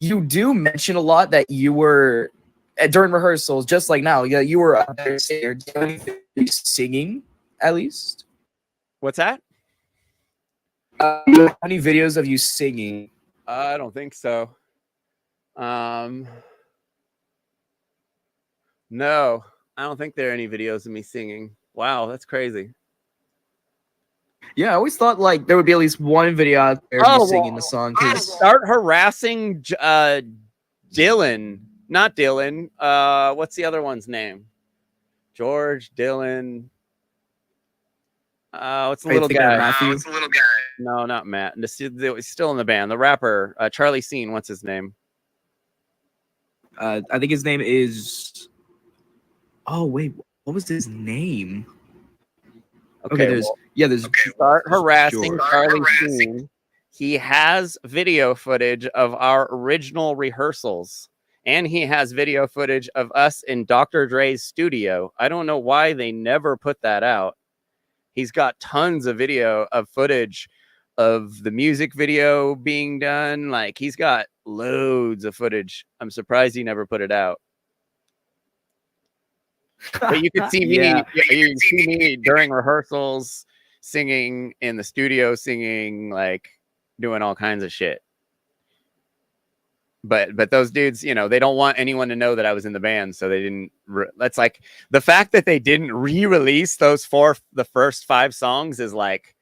S1: You do mention a lot that you were during rehearsals, just like now. Yeah, you were a better singer. Do you have anything singing, at least?
S3: What's that?
S1: How many videos of you singing?
S3: I don't think so. No, I don't think there are any videos of me singing. Wow, that's crazy.
S1: Yeah, I always thought like there would be at least one video out there of you singing the song.
S3: Start harassing Dylan. Not Dylan. What's the other one's name? George, Dylan. What's the little guy?
S1: Matthew?
S3: No, not Matt. He's still in the band. The rapper, Charlie Scene. What's his name?
S1: I think his name is. Oh wait, what was his name? Okay, there's
S3: Start harassing Charlie Scene. He has video footage of our original rehearsals, and he has video footage of us in Dr. Dre's studio. I don't know why they never put that out. He's got tons of video of footage of the music video being done. Like, he's got loads of footage. I'm surprised he never put it out. But you could see me.
S1: Yeah.
S3: You can see me during rehearsals, singing in the studio, singing, like, doing all kinds of shit. But those dudes, you know, they don't want anyone to know that I was in the band, so they didn't. That's like the fact that they didn't re-release the first 5 songs is like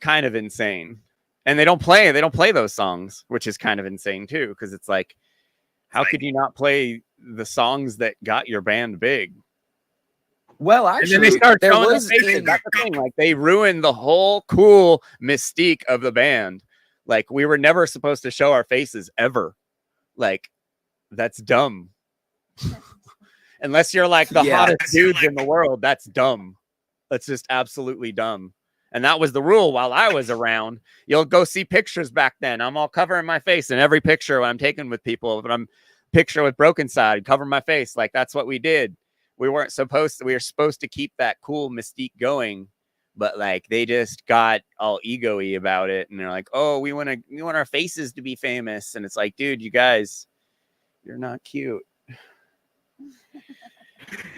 S3: kind of insane. And they don't play those songs, which is kind of insane too, because it's like, how could you not play the songs that got your band big?
S1: Well, actually,
S3: and then they start showing
S1: was
S3: the faces. That's the thing. Like, they ruined the whole cool mystique of the band. Like, we were never supposed to show our faces ever. Like, that's dumb. Unless you're like the hottest dudes in the world, that's dumb. That's just absolutely dumb. And that was the rule while I was around. You'll go see pictures back then. I'm all covering my face in every picture when I'm taking with people. When I'm picture with Broken Side, cover my face. Like, that's what we did. We were supposed to keep that cool mystique going, but like they just got all ego-y about it, and they're like, oh, we want our faces to be famous, and it's like, dude, you guys, you're not cute.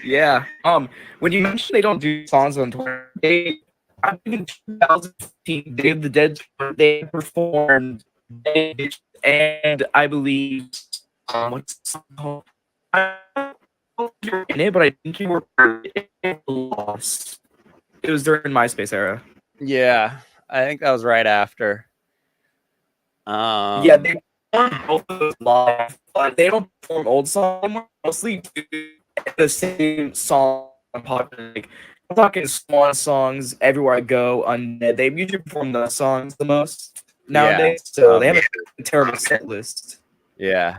S1: Yeah. When you mentioned they don't do songs on tour, I think in 2015, Day of the Dead tour, they performed and I believe what's the song called? I don't know if you were in it, but I think you were lost. It was during MySpace era.
S3: Yeah, I think that was right after.
S1: Yeah, they perform both of those live, but they don't perform old songs anymore. Mostly do the same song popular. Like, I'm talking Swan songs, Everywhere I Go, Undead. They usually perform those songs the most nowadays, so they have a terrible set list.
S3: Yeah,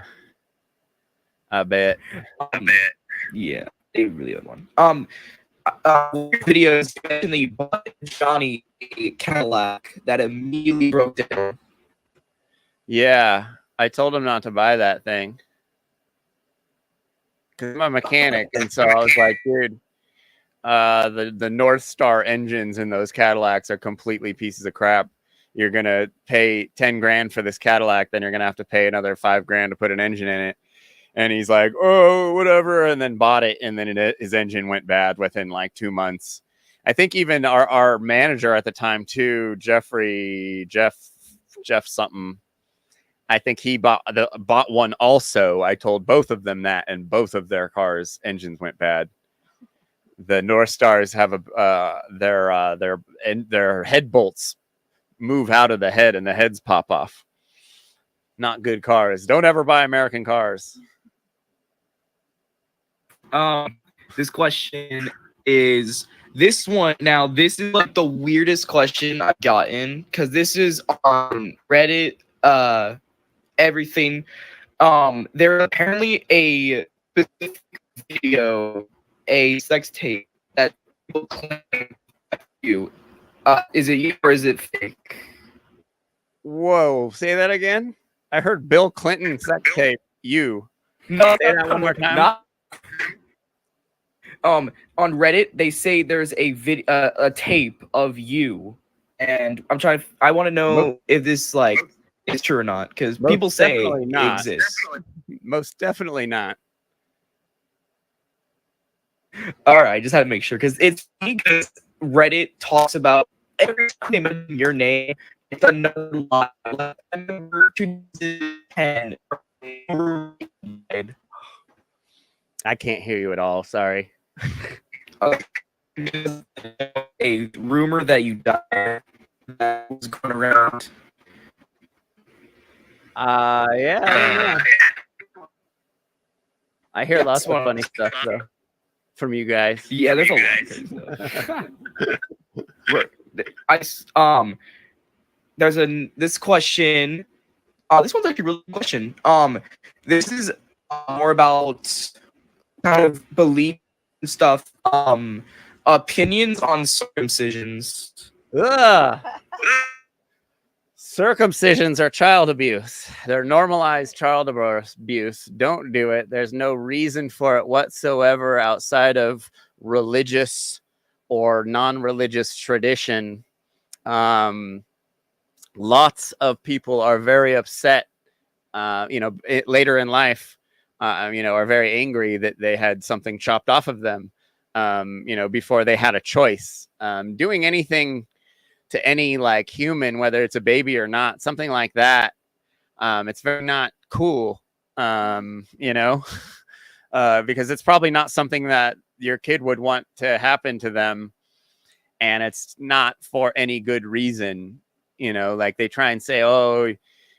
S3: I bet.
S1: Yeah, they really have one. Videos mentioned that you bought Johnny a Cadillac that immediately broke down.
S3: Yeah, I told him not to buy that thing because I'm a mechanic, and so I was like, dude, the North Star engines in those Cadillacs are completely pieces of crap. You're gonna pay 10 grand for this Cadillac, then you're gonna have to pay another 5 grand to put an engine in it. And he's like, oh, whatever, and then bought it, and then his engine went bad within like 2 months. I think even our manager at the time too, Jeff something. I think he bought one also. I told both of them that, and both of their cars' engines went bad. The North Stars have their head bolts move out of the head, and the heads pop off. Not good cars. Don't ever buy American cars.
S1: This question is this one. Now, this is like the weirdest question I've gotten because this is on Reddit. Everything. There's apparently a specific video, a sex tape that people claim you. Is it you or is it fake?
S3: Whoa, say that again. I heard Bill Clinton sex tape you.
S1: No,
S3: say that one more time.
S1: Not. On Reddit, they say there's a tape of you, and I want to know if this like is true or not, because people say it exists.
S3: Most definitely not.
S1: All right, I just had to make sure because it's because Reddit talks about every time they mention your name, it's another lie. Like, I remember 2010.
S3: I can't hear you at all. Sorry.
S1: A rumor that you died that was going around.
S3: Yeah. I hear lots of funny stuff though from you guys.
S1: Yeah, there's a lot of stuff. There's this question. This one's actually a really good question. This is more about kind of belief and stuff. Opinions on circumcisions.
S3: Ugh. Circumcisions are child abuse. They're normalized child abuse. Don't do it. There's no reason for it whatsoever outside of religious or non-religious tradition. Lots of people are very upset, later in life, are very angry that they had something chopped off of them, before they had a choice. Doing anything to any like human, whether it's a baby or not, something like that, it's very not cool, because it's probably not something that your kid would want to happen to them, and it's not for any good reason. Like they try and say, oh,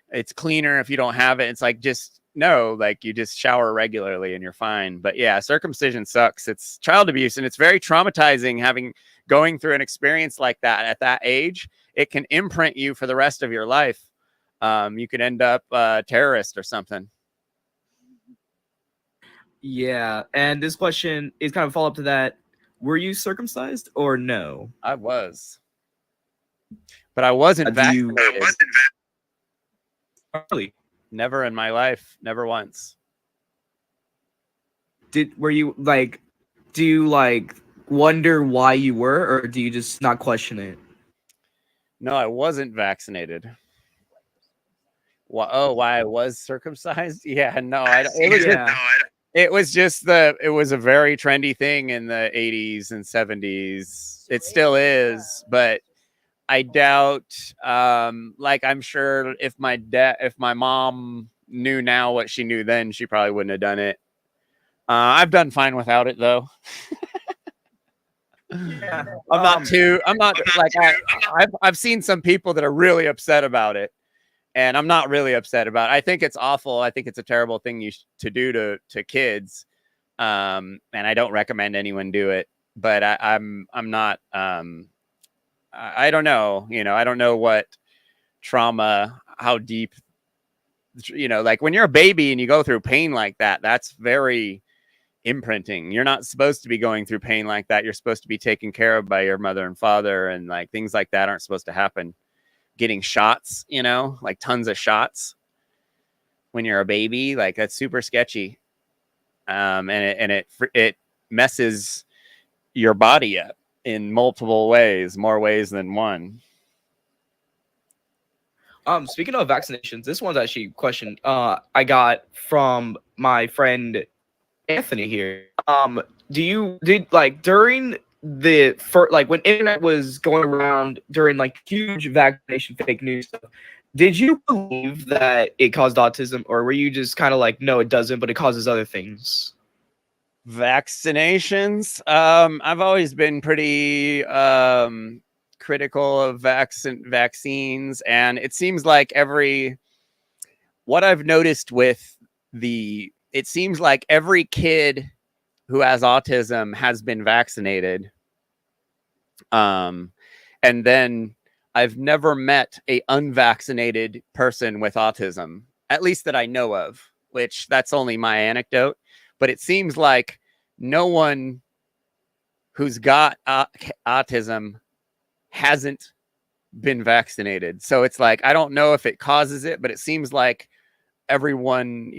S3: it's cleaner if you don't have it. It's like, just no, like you just shower regularly and you're fine. But yeah, circumcision sucks. It's child abuse, and it's very traumatizing going through an experience like that at that age. It can imprint you for the rest of your life. You could end up a terrorist or something.
S1: Yeah, and this question is kind of a follow-up to that. Were you circumcised or no?
S3: I was. But I wasn't vaccinated.
S1: Really?
S3: Never in my life. Never once.
S1: Were you like, do you like wonder why you were, or do you just not question it?
S3: No, I wasn't vaccinated. Why I was circumcised? Yeah, no,
S1: Yeah.
S3: it was a very trendy thing in the 80s and 70s. It still is, but I doubt, like, I'm sure if my mom knew now what she knew then, she probably wouldn't have done it. I've done fine without it though.
S1: Yeah.
S3: I'm not like, I've seen some people that are really upset about it, and I'm not really upset about it. I think it's awful. I think it's a terrible thing to do to kids. And I don't recommend anyone do it, but I'm not, I don't know, I don't know what trauma, how deep, like when you're a baby and you go through pain like that, that's very imprinting. You're not supposed to be going through pain like that. You're supposed to be taken care of by your mother and father, and like things like that aren't supposed to happen. Getting shots, like tons of shots when you're a baby, like that's super sketchy. And it messes your body up in multiple ways, more ways than one.
S1: Speaking of vaccinations, this one's actually a question I got from my friend Anthony here. During the like when internet was going around during like huge vaccination fake news stuff, did you believe that it caused autism, or were you just kind of like, no, it doesn't, but it causes other things?
S3: Vaccinations. I've always been pretty critical of vaccines, and it seems like what I've noticed with it seems like every kid who has autism has been vaccinated. And then I've never met a unvaccinated person with autism, at least that I know of, which that's only my anecdote. But it seems like no one who's got autism hasn't been vaccinated. So it's like, I don't know if it causes it, but it seems like everyone,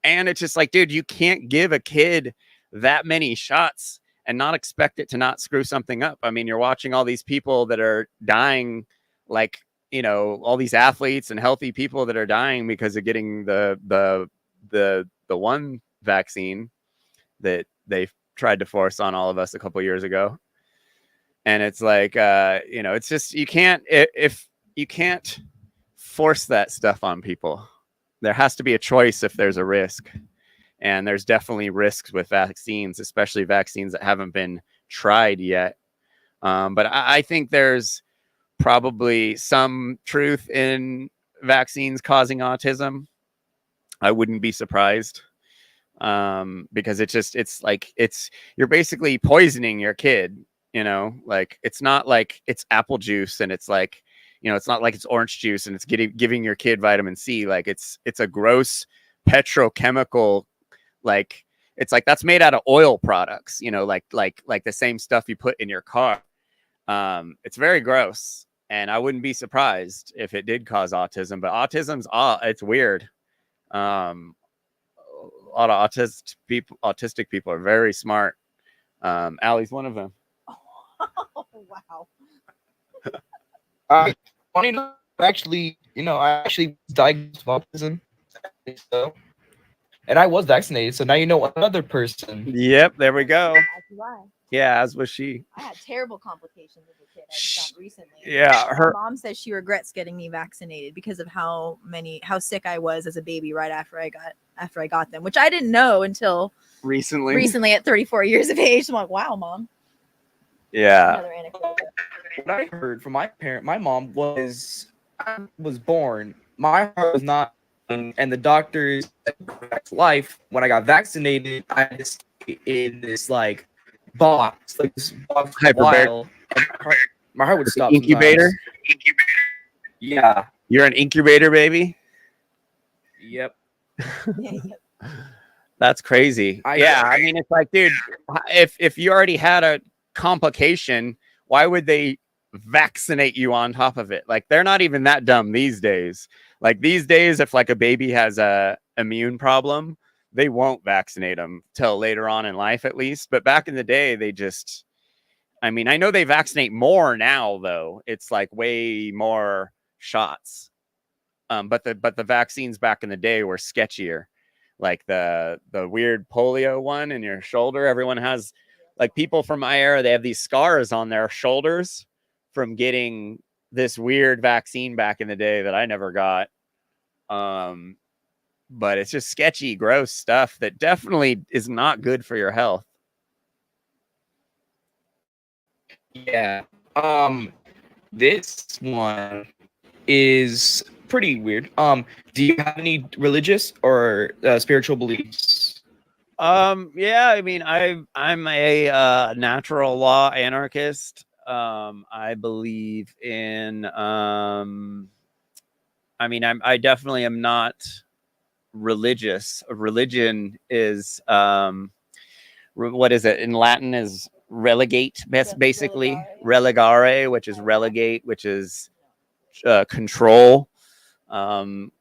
S3: and it's just like, dude, you can't give a kid that many shots and not expect it to not screw something up. I mean, you're watching all these people that are dying, like, all these athletes and healthy people that are dying because of getting the one vaccine that they tried to force on all of us a couple years ago. And it's like, it's just, you can't force that stuff on people. There has to be a choice if there's a risk. And there's definitely risks with vaccines, especially vaccines that haven't been tried yet. But I think there's probably some truth in vaccines causing autism. I wouldn't be surprised, because you're basically poisoning your kid. Like, it's not like it's apple juice and it's like, it's not like it's orange juice and it's giving your kid vitamin C. Like, it's a gross petrochemical, like, it's like that's made out of oil products, like the same stuff you put in your car. It's very gross, and I wouldn't be surprised if it did cause autism. But it's weird. A lot of autistic people are very smart. Allie's one of them.
S2: Oh, wow.
S1: Funny enough, I actually was diagnosed with autism, so, and I was vaccinated. So now you know another person.
S3: Yep, there we go.
S2: As do I.
S3: Yeah, as was she.
S2: I had terrible complications as a kid. I just found recently.
S3: Yeah,
S2: my mom says she regrets getting me vaccinated because of how sick I was as a baby right after I got them, which I didn't know until recently at 34 years of age. I'm like, wow, Mom.
S3: Yeah.
S2: Another anecdote.
S1: What I heard from my mom was, I was born, my heart was not, and the doctors life when I got vaccinated, I just in this like box, like this box for a while. My heart would stop.
S3: Incubator.
S1: Yeah.
S3: You're an incubator baby.
S1: Yep.
S3: That's crazy. I mean, it's like, dude, if you already had a complication, why would they vaccinate you on top of it? Like, they're not even that dumb these days. Like, these days, if like a baby has a immune problem, they won't vaccinate them till later on in life, at least. But back in the day, they just I mean, I know they vaccinate more now, though. It's like way more shots. But the vaccines back in the day were sketchier, like the weird polio one in your shoulder. Everyone has, like, people from my era, they have these scars on their shoulders from getting this weird vaccine back in the day that I never got. But it's just sketchy, gross stuff that definitely is not good for your health.
S1: Yeah. This one is pretty weird. Do you have any religious or spiritual beliefs?
S3: Yeah, I mean, I'm a natural law anarchist. I believe in I mean, I definitely am not religious. Religion is what is it in Latin? Is relegate, basically relegare, which is relegate, which is control.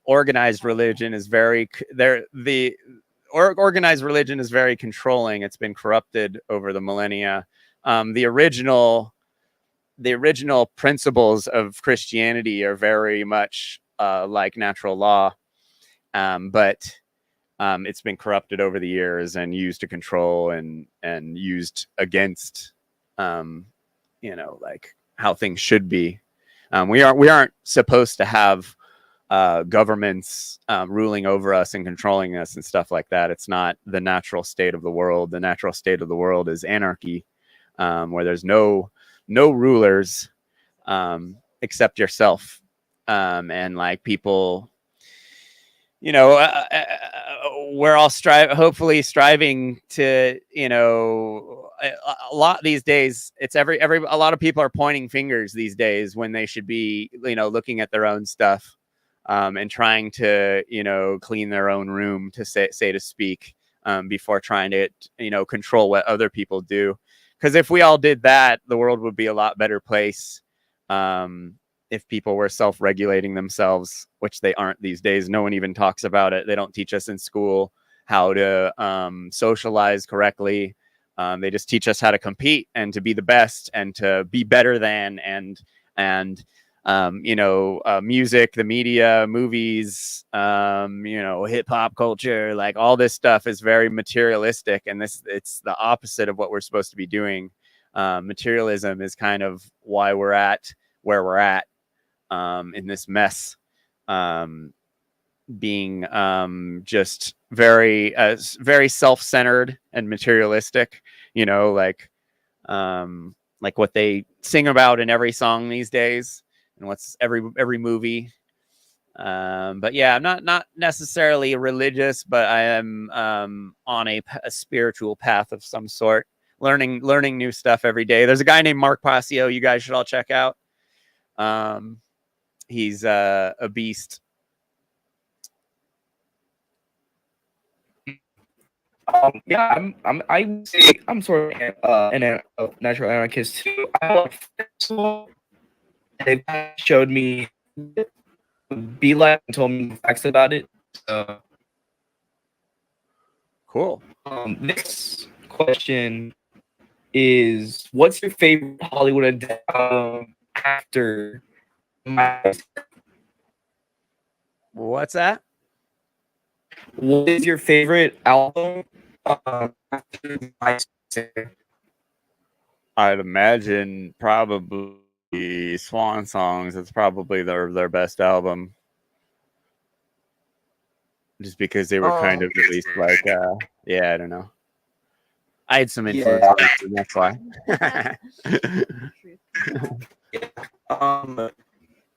S3: Organized religion is very organized religion is very controlling. It's been corrupted over the millennia. The original principles of Christianity are very much like natural law, but it's been corrupted over the years and used to control and used against, like how things should be. We aren't supposed to have governments ruling over us and controlling us and stuff like that. It's not the natural state of the world. The natural state of the world is anarchy, where there's no rulers except yourself, and like people, we're all hopefully striving to, a lot these days. It's a lot of people are pointing fingers these days when they should be, looking at their own stuff, and trying to, clean their own room, to say to speak, before trying to, control what other people do. Because if we all did that, the world would be a lot better place. If people were self-regulating themselves, which they aren't these days. No one even talks about it. They don't teach us in school how to socialize correctly. They just teach us how to compete and to be the best and to be better than, and music, the media, movies, hip hop culture, like all this stuff is very materialistic, and it's the opposite of what we're supposed to be doing. Materialism is kind of why we're at where we're at, in this mess, being just very self-centered and materialistic, like what they sing about in every song these days, and what's every movie. But yeah, I'm not necessarily religious, but I am on a spiritual path of some sort, learning new stuff every day. There's a guy named Mark Passio you guys should all check out. He's a beast.
S1: Yeah, I would say I'm sort of a natural anarchist too. I like festival. They showed me Be Like and told me facts about it. So,
S3: cool.
S1: This question is: what's your favorite Hollywood actor?
S3: What's that?
S1: What is your favorite album?
S3: I'd imagine probably Swan Songs. It's probably their best album, just because they were kind of released like yeah, I don't know. I had some influence on it, that's why.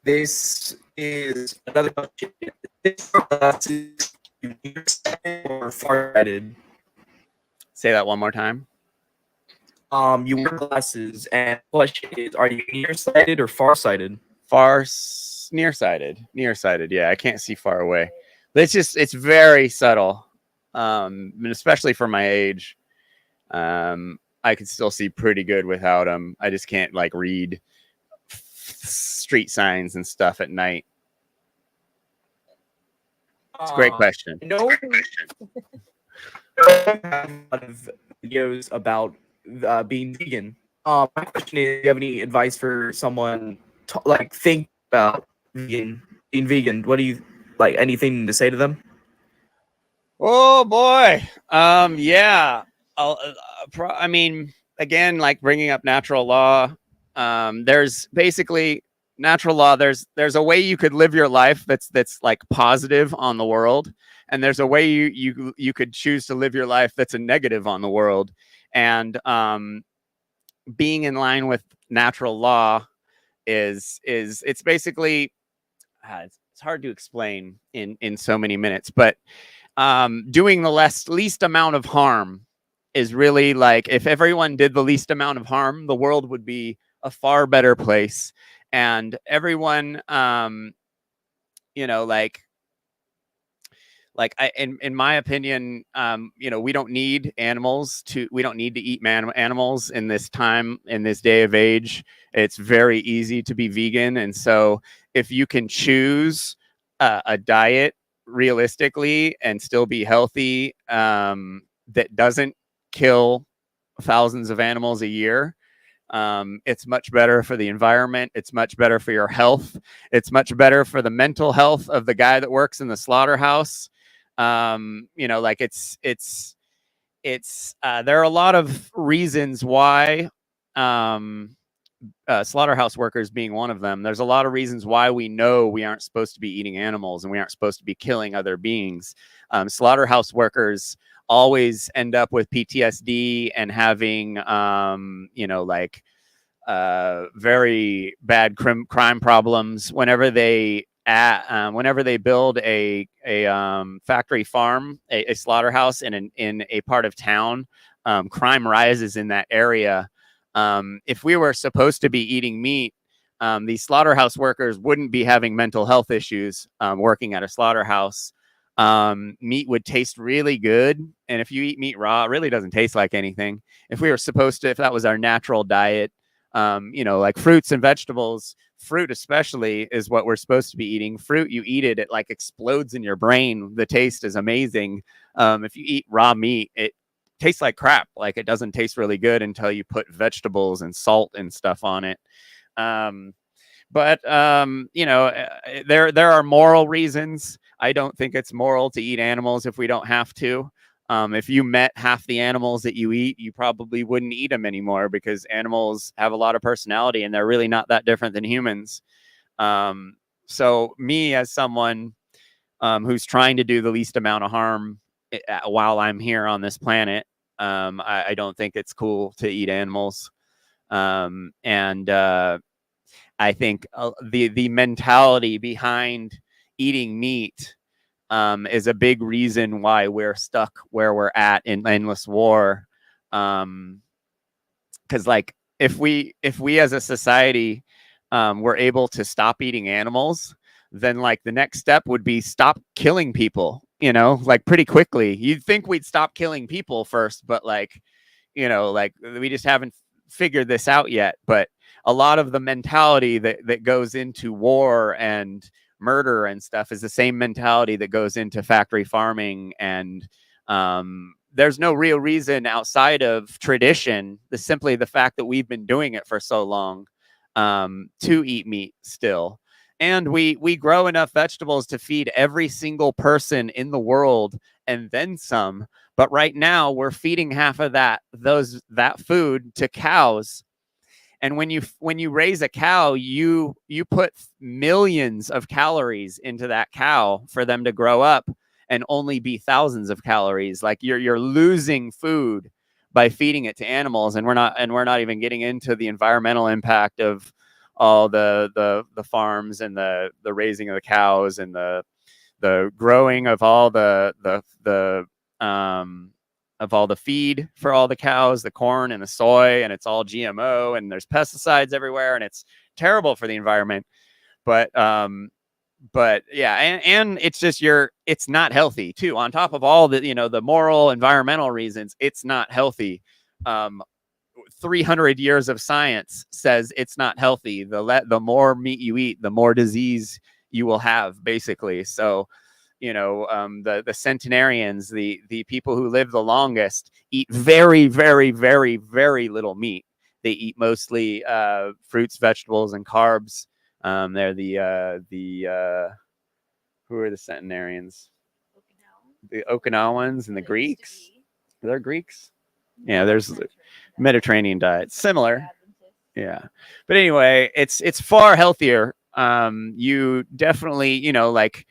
S1: This is another question. Or farsighted?
S3: Say that one more time.
S1: You wear glasses, and the question is: are you nearsighted or farsighted?
S3: Nearsighted. Nearsighted. Yeah, I can't see far away. But it's very subtle, and especially for my age. I could still see pretty good without them. I just can't like read street signs and stuff at night. It's a great question.
S1: No, I have a lot of videos about being vegan. My question is, do you have any advice for someone like think about being vegan? What do you like? Anything to say to them?
S3: Oh boy. Yeah. I mean, again, like bringing up natural law. There's basically natural law. There's a way you could live your life that's like positive on the world, and there's a way you could choose to live your life that's a negative on the world. And being in line with natural law is it's basically it's hard to explain in so many minutes, but doing the least amount of harm is really like, if everyone did the least amount of harm, the world would be a far better place. And everyone, you know, like in my opinion, you know, we don't need we don't need to eat animals in this time, in this day of age. It's very easy to be vegan. And so if you can choose a diet realistically and still be healthy, that doesn't kill thousands of animals a year, it's much better for the environment. It's much better for your health. It's much better for the mental health of the guy that works in the slaughterhouse. You know, like there are a lot of reasons why, slaughterhouse workers being one of them. There's a lot of reasons why we know we aren't supposed to be eating animals and we aren't supposed to be killing other beings. Slaughterhouse workers always end up with PTSD and having, you know, like very bad crime problems whenever they build a factory farm, a slaughterhouse in a part of town. Crime rises in that area. If we were supposed to be eating meat, these slaughterhouse workers wouldn't be having mental health issues working at a slaughterhouse. Meat would taste really good, and if you eat meat raw, it really doesn't taste like anything. If that was our natural diet, you know, like fruits and vegetables, fruit especially is what we're supposed to be eating. Fruit, you eat it, it like explodes in your brain. The taste is amazing. If you eat raw meat, it tastes like crap. Like, it doesn't taste really good until you put vegetables and salt and stuff on it. But you know, there are moral reasons. I don't think it's moral to eat animals if we don't have to. If you met half the animals that you eat, you probably wouldn't eat them anymore, because animals have a lot of personality and they're really not that different than humans. So me, as someone who's trying to do the least amount of harm while I'm here on this planet, I don't think it's cool to eat animals. And I think the mentality behind eating meat is a big reason why we're stuck where we're at in endless war. Because like, if we as a society were able to stop eating animals, then like the next step would be stop killing people, you know, like pretty quickly. You'd think we'd stop killing people first, but like, you know, like we just haven't figured this out yet. But a lot of the mentality that goes into war and murder and stuff is the same mentality that goes into factory farming. And there's no real reason outside of tradition, simply the fact that we've been doing it for so long, to eat meat still. And we grow enough vegetables to feed every single person in the world and then some. But right now we're feeding half of that food to cows. And when you raise a cow, you put millions of calories into that cow for them to grow up and only be thousands of calories. Like, you're losing food by feeding it to animals, and we're not even getting into the environmental impact of all the farms and the raising of the cows and the growing of all of all the feed for all the cows, the corn and the soy, and it's all GMO, and there's pesticides everywhere, and it's terrible for the environment. But yeah, and it's just it's not healthy too. On top of all the, you know, the moral, environmental reasons, it's not healthy. 300 years of science says it's not healthy. The more meat you eat, the more disease you will have, basically. So, you know, the centenarians, the people who live the longest, eat very, very, very, very little meat. They eat mostly fruits, vegetables, and carbs. They're the who are the centenarians? The Okinawans and the Greeks. They're Greeks. Yeah, there's Mediterranean diet, similar. Yeah, but anyway, it's far healthier. You definitely, you know, like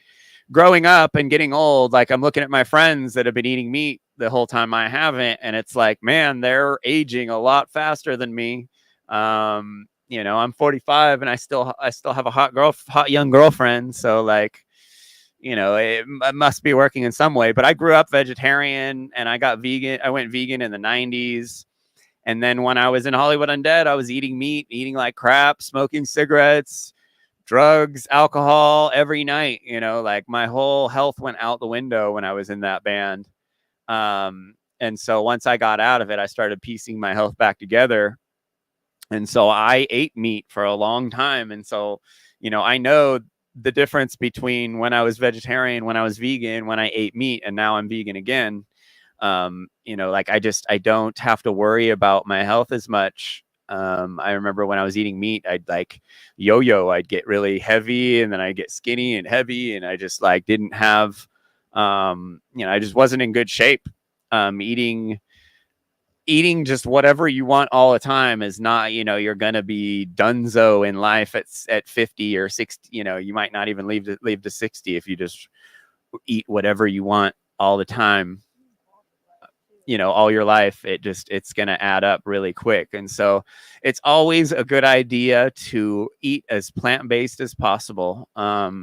S3: growing up and getting old, like I'm looking at my friends that have been eating meat the whole time I haven't, and it's like, man, they're aging a lot faster than me. You know, I'm 45 and I still have a hot young girlfriend, so like, you know, it must be working in some way. But I grew up vegetarian and I got vegan. I went vegan in the 90s. And then when I was in Hollywood Undead, I was eating meat, eating like crap, smoking cigarettes, drugs, alcohol every night. You know, like my whole health went out the window when I was in that band. And so once I got out of it, I started piecing my health back together. And so I ate meat for a long time. And so, you know, I know the difference between when I was vegetarian, when I was vegan, when I ate meat, and now I'm vegan again. You know, like I don't have to worry about my health as much. I remember when I was eating meat, I'd like yo-yo, I'd get really heavy and then I'd get skinny and heavy. And I just like didn't have, you know, I just wasn't in good shape. Eating just whatever you want all the time is not, you know, you're going to be dunzo in life at 50 or 60, you know, you might not even leave to 60 if you just eat whatever you want all the time, you know, all your life. It's going to add up really quick. And so it's always a good idea to eat as plant-based as possible.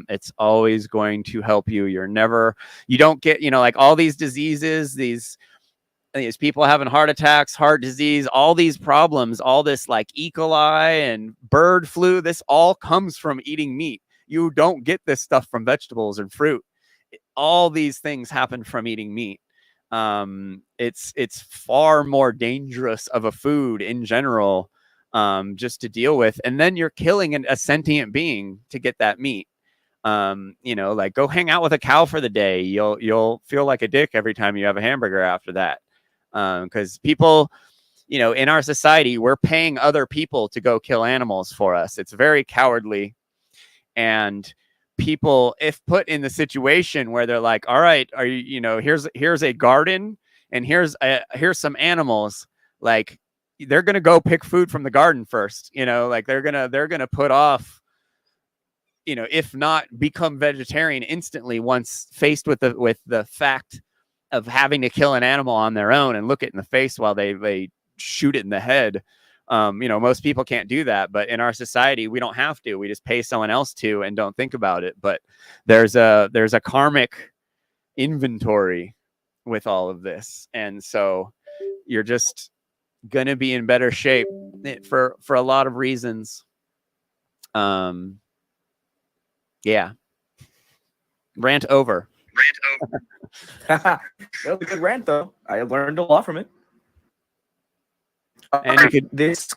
S3: It's always going to help you. You don't get, you know, like all these diseases, these people having heart attacks, heart disease, all these problems, all this like E. coli and bird flu, this all comes from eating meat. You don't get this stuff from vegetables and fruit. All these things happen from eating meat. It's far more dangerous of a food in general, just to deal with. And then you're killing a sentient being to get that meat. You know, like go hang out with a cow for the day. You'll feel like a dick every time you have a hamburger after that. Because people, you know, in our society, we're paying other people to go kill animals for us. It's very cowardly. And people, if put in the situation where they're like, all right, are you, you know, here's a garden and here's some animals, like they're going to go pick food from the garden first, you know, like they're going to put off, you know, if not become vegetarian instantly once faced with the fact of having to kill an animal on their own and look it in the face while they shoot it in the head. You know, most people can't do that, but in our society, we don't have to. We just pay someone else to and don't think about it. But there's a karmic inventory with all of this. And so you're just going to be in better shape for a lot of reasons. Yeah. Rant over.
S1: That was a good rant, though. I learned a lot from it.
S3: And you could,
S1: this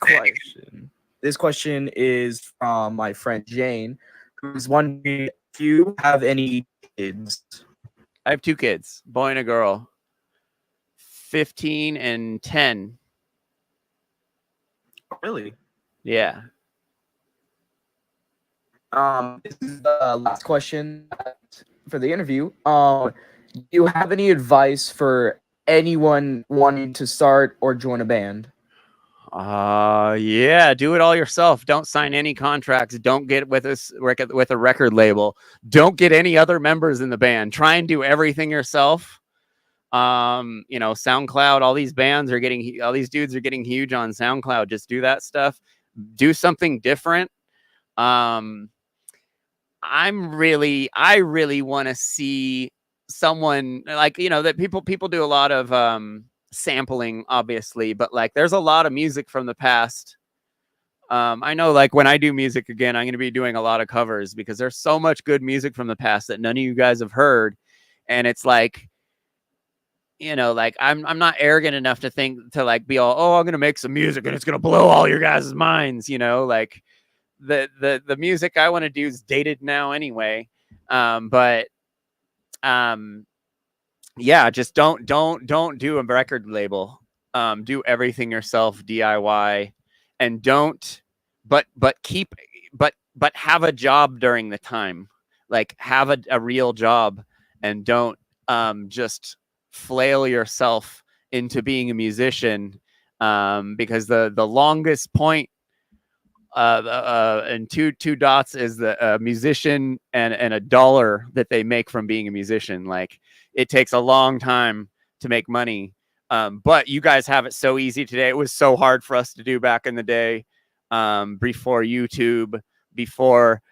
S1: question is from my friend Jane, who's wondering if you have any kids.
S3: I have 2 kids, boy and a girl, 15 and 10.
S1: Really?
S3: Yeah.
S1: This is the last question for the interview. Do you have any advice for anyone wanting to start or join a band?
S3: Yeah, do it all yourself. Don't sign any contracts. Don't get with a record label. Don't get any other members in the band. Try and do everything yourself. You know, SoundCloud, all these dudes are getting huge on SoundCloud. Just do that stuff. Do something different. I really want to see someone like, you know, that people do a lot of sampling, obviously, but like there's a lot of music from the past. I know, like when I do music again, I'm going to be doing a lot of covers because there's so much good music from the past that none of you guys have heard. And it's like, you know, like I'm not arrogant enough to think to like be all, oh, I'm going to make some music and it's going to blow all your guys' minds, you know, like the music I want to do is dated now anyway. Yeah, just don't do a record label. Do everything yourself, DIY, and don't, but have a job during the time. Like have a real job, and don't just flail yourself into being a musician, because the longest point and two dots is the musician and a dollar that they make from being a musician. Like it takes a long time to make money, but you guys have it so easy today. It was so hard for us to do back in the day, before YouTube, before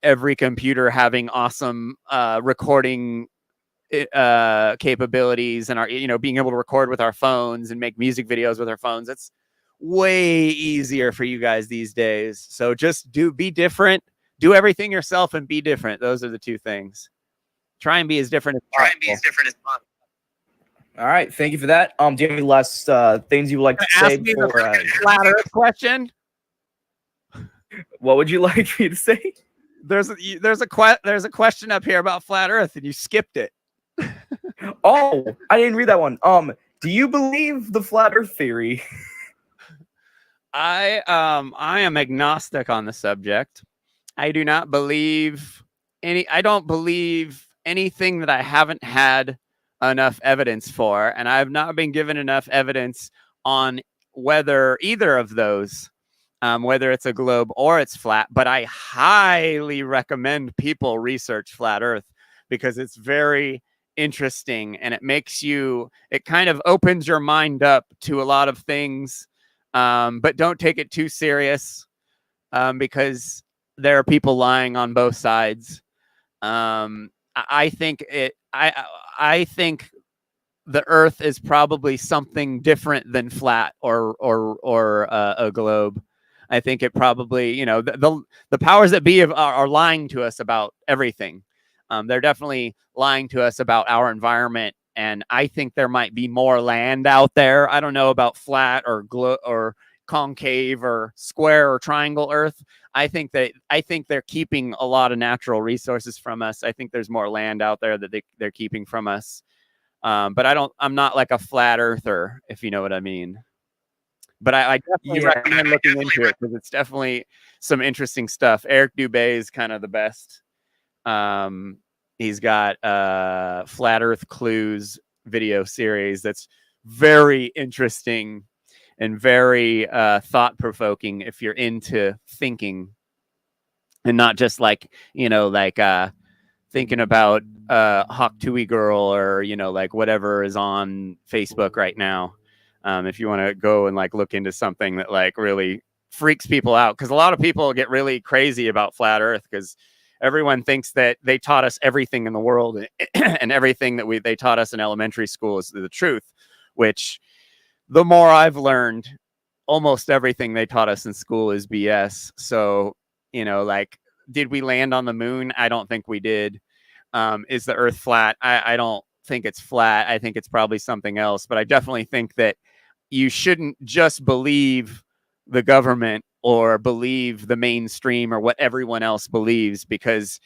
S3: every computer having awesome recording capabilities, and our being able to record with our phones and make music videos with our phones. It's way easier for you guys these days. So just be different, do everything yourself, and be different. Those are the two things. Try and be as different as possible.
S1: All right, thank you for that. Do you have any last things you would like to say before
S3: flat Earth question?
S1: What would you like me to say?
S3: There's a question up here about flat Earth, and you skipped it.
S1: Oh, I didn't read that one. Do you believe the flat Earth theory?
S3: I am agnostic on the subject. I do not believe I don't believe anything that I haven't had enough evidence for, and I have not been given enough evidence on whether either of those, whether it's a globe or it's flat. But I highly recommend people research flat Earth, because it's very interesting, and it kind of opens your mind up to a lot of things. But don't take it too serious, because there are people lying on both sides. I think the Earth is probably something different than flat or a globe. I think it probably, the powers that be are lying to us about everything. They're definitely lying to us about our environment. And I think there might be more land out there. I don't know about flat or concave or square or triangle Earth. I think they're keeping a lot of natural resources from us. I think there's more land out there that they're keeping from us. But I'm not like a flat earther, if you know what I mean. But I definitely recommend looking into it, because it's definitely some interesting stuff. Eric Dubé is kind of the best. He's got Flat Earth Clues video series that's very interesting and very thought-provoking if you're into thinking, and not just like thinking about Hawk Tui Girl, or like whatever is on Facebook right now. If you want to go and like look into something that like really freaks people out, because a lot of people get really crazy about flat Earth, because everyone thinks that they taught us everything in the world and everything that they taught us in elementary school is the truth, which the more I've learned, almost everything they taught us in school is BS. So, like, did we land on the moon? I don't think we did. Is the Earth flat? I don't think it's flat. I think it's probably something else, but I definitely think that you shouldn't just believe the government or believe the mainstream or what everyone else believes, because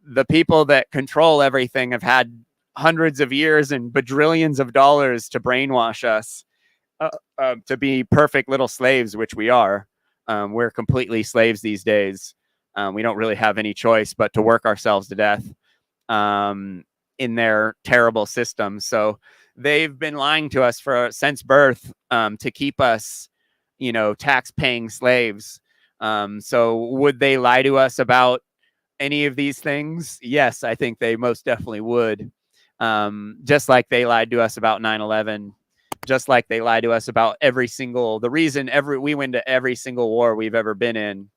S3: the people that control everything have had hundreds of years and bajillions of dollars to brainwash us to be perfect little slaves, which we are. We're completely slaves these days. We don't really have any choice but to work ourselves to death in their terrible system. So they've been lying to us since birth, to keep us tax-paying slaves. So would they lie to us about any of these things? Yes, I think they most definitely would. Just like they lied to us about 9/11, just like they lied to us about the reason we went to every single war we've ever been in.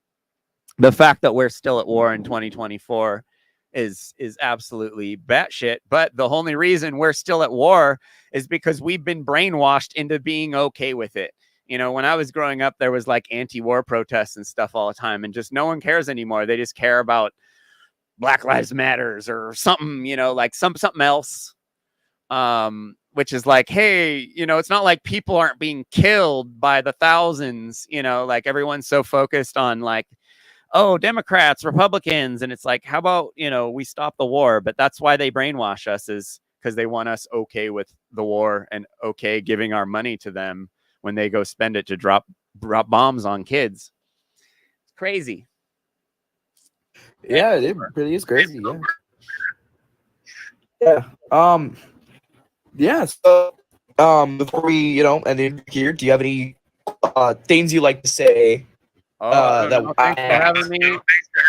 S3: The fact that we're still at war in 2024 is absolutely batshit. But the only reason we're still at war is because we've been brainwashed into being okay with it. When I was growing up, there was like anti-war protests and stuff all the time, and just no one cares anymore. They just care about Black Lives Matters or something, like something else. Which is like, hey, it's not like people aren't being killed by the thousands, like everyone's so focused on like, oh, Democrats, Republicans. And it's like, how about, we stop the war? But that's why they brainwash us, is because they want us okay with the war and okay giving our money to them when they go spend it to drop bombs on kids. It's crazy.
S1: Yeah, it really is crazy. Yeah. Yeah. So, before we, end it here, do you have any things you like to say?
S3: I don't know. Thanks for having me.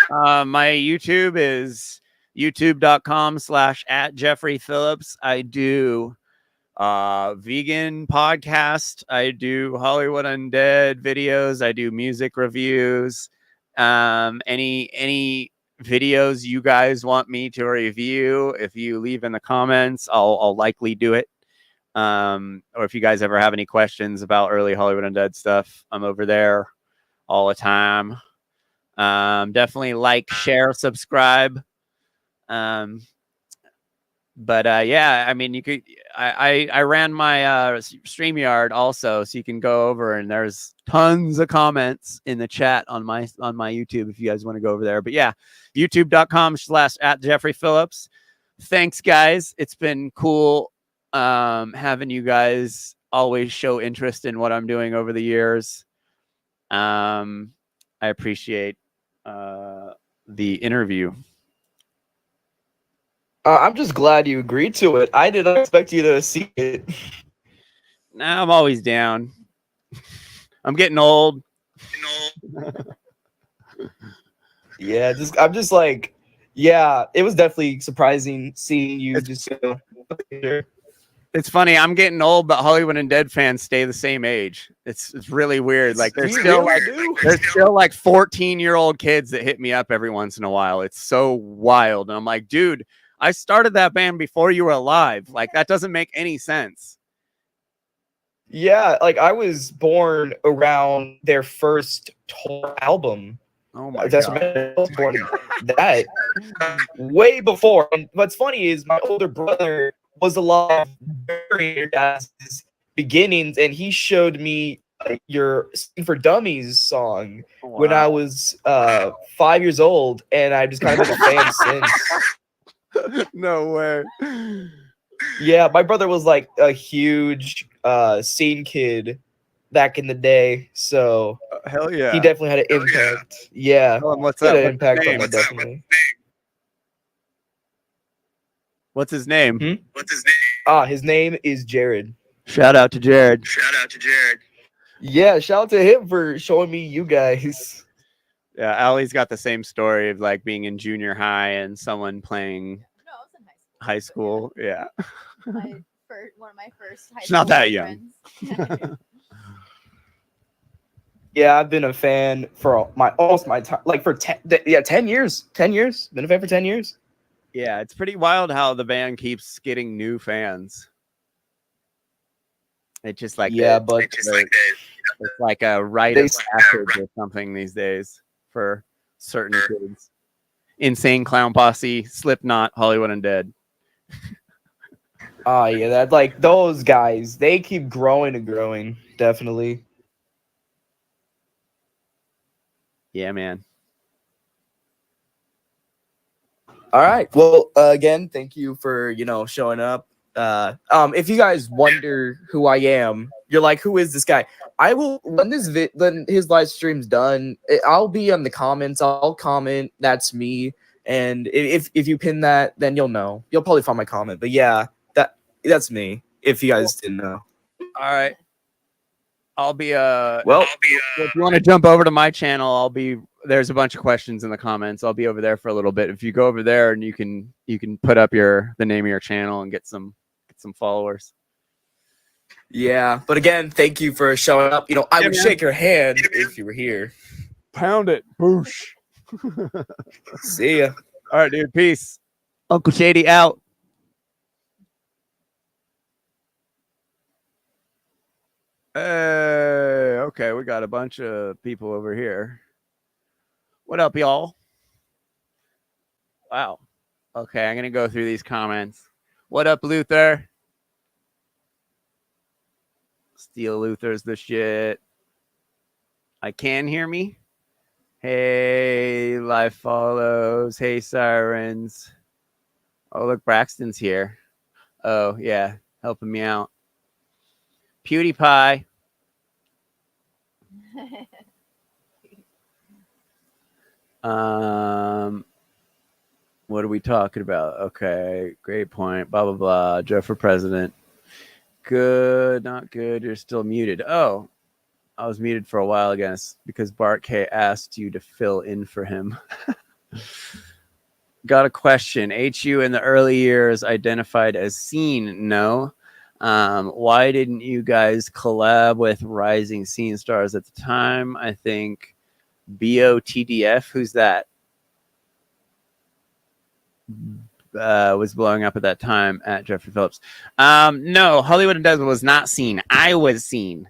S3: My YouTube is youtube.com/@JeffreyPhillips. I do vegan podcast. I do Hollywood Undead videos. I do music reviews. Any videos you guys want me to review, if you leave in the comments, I'll likely do it. Or if you guys ever have any questions about early Hollywood Undead stuff, I'm over there all the time. Definitely like, share, subscribe. But yeah, I mean, you could. I ran my StreamYard also, so you can go over and there's tons of comments in the chat on my YouTube if you guys want to go over there. But yeah, youtube.com/@JeffreyPhillips. Thanks, guys. It's been cool having you guys always show interest in what I'm doing over the years. I appreciate the interview.
S1: I'm just glad you agreed to it. I did not expect you to see it.
S3: Nah, I'm always down. I'm getting old.
S1: Yeah, I'm just like, yeah, it was definitely surprising seeing you just.
S3: It's funny. I'm getting old, but Hollywood Undead fans stay the same age. It's really weird. Like there's still like 14-year-old kids that hit me up every once in a while. It's so wild. And I'm like, dude, I started that band before you were alive. Like that doesn't make any sense.
S1: Yeah, like I was born around their first tour album.
S3: Oh my god.
S1: That way before. And what's funny is my older brother was alive during your guys' beginnings, and he showed me your Sing for Dummies song when I was 5 years old, and I just kind of been a fan since.
S3: No way.
S1: Yeah, my brother was like a huge scene kid back in the day, so
S3: hell yeah,
S1: he definitely had an impact. Yeah,
S3: what's
S1: he had
S3: up?
S1: an impact on me, definitely.
S3: What's his name?
S1: His name is Jared.
S3: Shout out to Jared.
S1: Yeah, shout out to him for showing me you guys.
S3: Yeah, Allie's got the same story of like being in junior high and someone playing
S2: No, I was in
S3: high school. Yeah.
S2: One of my first high
S3: She's
S2: school
S3: not that young.
S1: Yeah, I've been a fan for almost my time, like for 10 years. 10 years. Been a fan for 10 years.
S3: Yeah, it's pretty wild how the band keeps getting new fans. It's just like it's like a rite of passage or something these days for certain kids. Insane Clown Posse, Slipknot, Hollywood Undead.
S1: Oh yeah, that like those guys, they keep growing and growing, definitely.
S3: Yeah, man.
S1: All right. Well, again, thank you for showing up. If you guys wonder who I am, you're like, who is this guy? I will when his live stream's done, I'll be on the comments. I'll comment. That's me. And if you pin that, then you'll know. You'll probably find my comment. But yeah, that's me. If you guys didn't know.
S3: All right. I'll be
S1: well,
S3: if you want to jump over to my channel, there's a bunch of questions in the comments. I'll be over there for a little bit. If you go over there and you can put up the name of your channel and get some followers.
S1: Yeah, but again, thank you for showing up. I would shake your hand if you were here.
S3: Pound it. Boosh.
S1: See ya.
S3: All right, dude. Peace. Uncle Shady out. Hey, okay, we got a bunch of people over here. What up, y'all? Wow. Okay, I'm gonna go through these comments. What up, Luther? Steel Luther's the shit. I can hear me. Hey, life follows. Hey, sirens. Oh, look, Braxton's here. Oh, yeah, helping me out. PewDiePie. What are we talking about? Okay, great point. Blah blah blah. Joe for president. Good, not good. You're still muted. Oh, I was muted for a while, I guess, because Bart K asked you to fill in for him. Got a question. HU in the early years identified as scene? No. Why didn't you guys collab with rising scene stars at the time? I think BOTDF. Who's that? Was blowing up at that time at Jeffrey Phillips. No, Hollywood Undead was not seen. I was seen.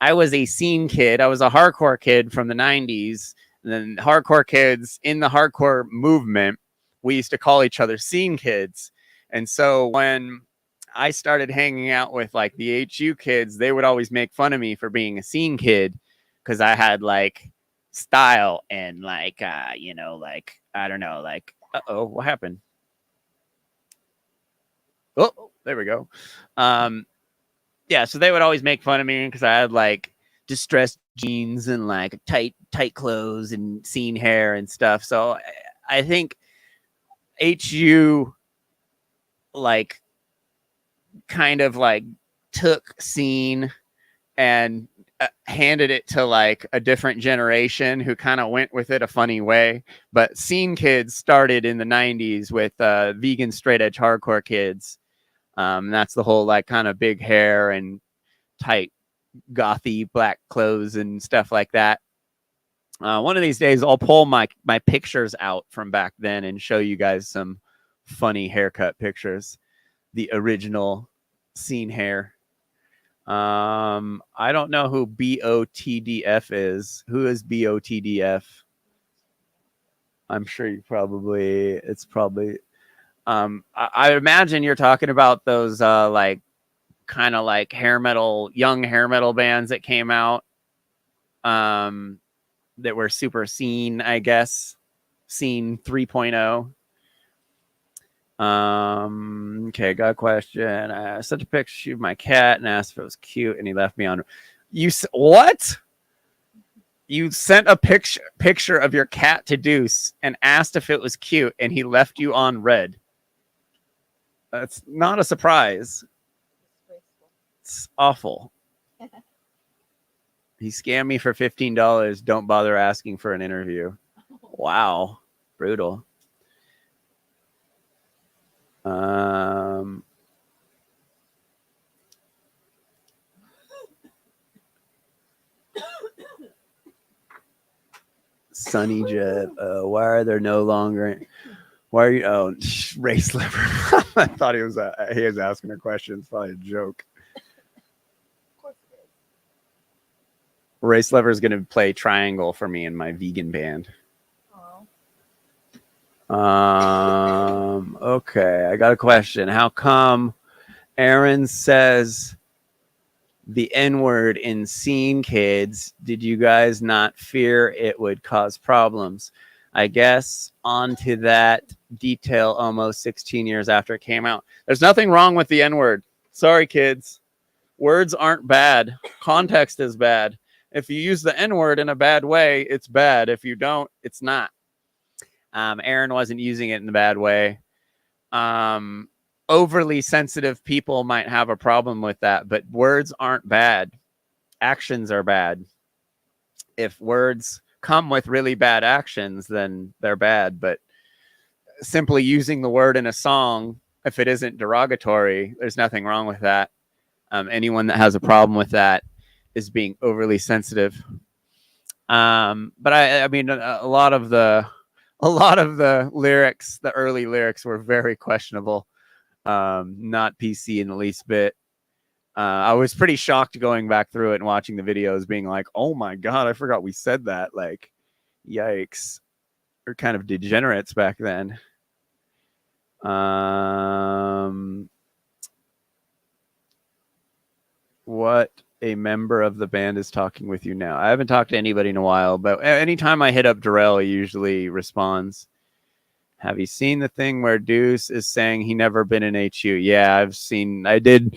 S3: I was a scene kid. I was a hardcore kid from the 90s. And then hardcore kids in the hardcore movement, we used to call each other scene kids. And so when I started hanging out with like the HU kids, they would always make fun of me for being a scene kid because I had like style and like, you know, like, I don't know, like, uh-oh, what happened? Oh, there we go. Yeah, so they would always make fun of me because I had like distressed jeans and like tight clothes and scene hair and stuff. So I think HU like kind of like took scene and handed it to like a different generation who kind of went with it a funny way. But scene kids started in the 90s with vegan straight edge hardcore kids. That's the whole like kind of big hair and tight gothy black clothes and stuff like that. One of these days I'll pull my pictures out from back then and show you guys some funny haircut pictures. The original scene hair. I don't know who BOTDF is. Who is BOTDF? I'm sure you probably, it's probably, I imagine you're talking about those, like kind of like young hair metal bands that came out, that were super scene, I guess, scene 3.0. Okay, got a question. I sent a picture of my cat and asked if it was cute, and he left me on. What? You sent a picture of your cat to Deuce and asked if it was cute, and he left you on red. That's not a surprise. It's awful. He scammed me for $15. Don't bother asking for an interview. Wow, brutal. Sunny Jet. Why are there no longer? Why are you? Oh, race lever. I thought he was asking a question. It's probably a joke. Race lever is going to play triangle for me in my vegan band. Okay, I got a question. How come Aaron says the N-word in Scene Kids? Did you guys not fear it would cause problems? I guess onto that detail almost 16 years after it came out. There's nothing wrong with the N-word. Sorry, kids. Words aren't bad. Context is bad. If you use the N-word in a bad way, it's bad. If you don't, it's not. Aaron wasn't using it in a bad way. Overly sensitive people might have a problem with that, but words aren't bad. Actions are bad. If words come with really bad actions, then they're bad. But simply using the word in a song, if it isn't derogatory, there's nothing wrong with that. Anyone that has a problem with that is being overly sensitive. But I mean, a lot of the lyrics, the early lyrics were very questionable. Not PC in the least bit. I was pretty shocked going back through it and watching the videos being like, oh my God, I forgot we said that. Like, yikes. We're kind of degenerates back then. What a member of the band is talking with you now? I haven't talked to anybody in a while, but anytime I hit up Darrell, he usually responds. Have you seen the thing where Deuce is saying he never been in HU? Yeah, I've seen. I did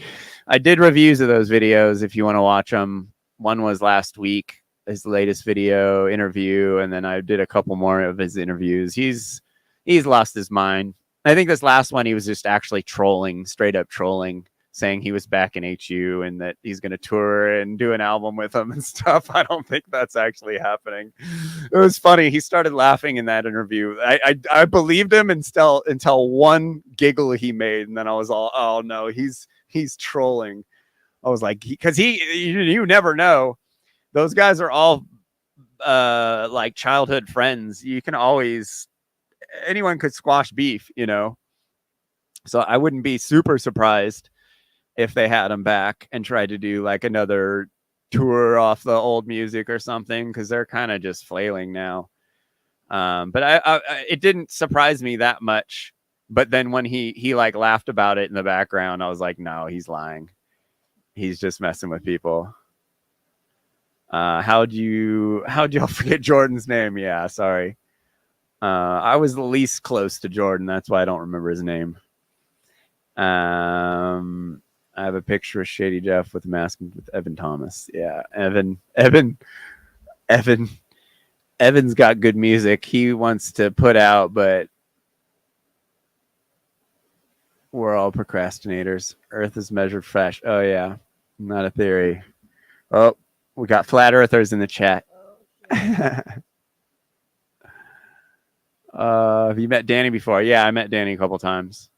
S3: reviews of those videos if you want to watch them. One was last week. his latest video interview, and then I did a couple more of his interviews. He's lost his mind. I think this last one he was just actually trolling, straight up trolling, saying he was back in HU and that he's going to tour and do an album with him and stuff. I don't think that's actually happening. It was funny. He started laughing in that interview. I believed him until one giggle he made, and then I was all, oh no, he's trolling. I was like, because you never know. Those guys are all like childhood friends. You can always, anyone could squash beef, you know. So I wouldn't be super surprised if they had him back and tried to do like another tour off the old music or something, because they're kind of just flailing now. But I it didn't surprise me that much. But then when he like laughed about it in the background, I was like, no, he's lying. He's just messing with people. How'd y'all forget Jordan's name? Yeah, sorry. I was the least close to Jordan. That's why I don't remember his name. I have a picture of Shady Jeff with a mask with Evan Thomas. Yeah, Evan's got good music he wants to put out, but we're all procrastinators. Earth is measured fresh. Oh yeah, not a theory. Oh, we got flat earthers in the chat. Have you met Danny before? Yeah, I met Danny a couple times.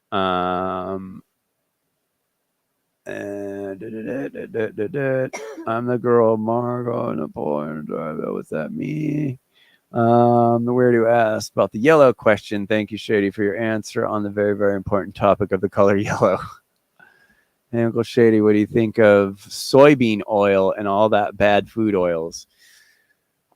S3: I'm the girl Margot and the boy. What's that me? The weirdo asked about the yellow question. Thank you, Shady, for your answer on the very, very important topic of the color yellow. Hey, Uncle Shady, what do you think of soybean oil and all that bad food oils?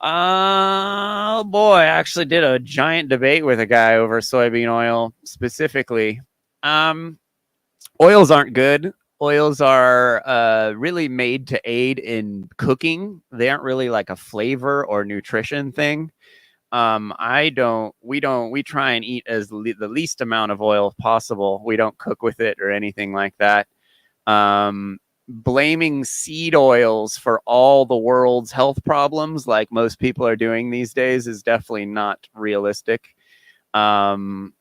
S3: Oh boy, I actually did a giant debate with a guy over soybean oil specifically. Oils aren't good. Oils are really made to aid in cooking. They aren't really like a flavor or nutrition thing. We try and eat as the least amount of oil possible. We don't cook with it or anything like that. Blaming seed oils for all the world's health problems, like most people are doing these days, is definitely not realistic. Meat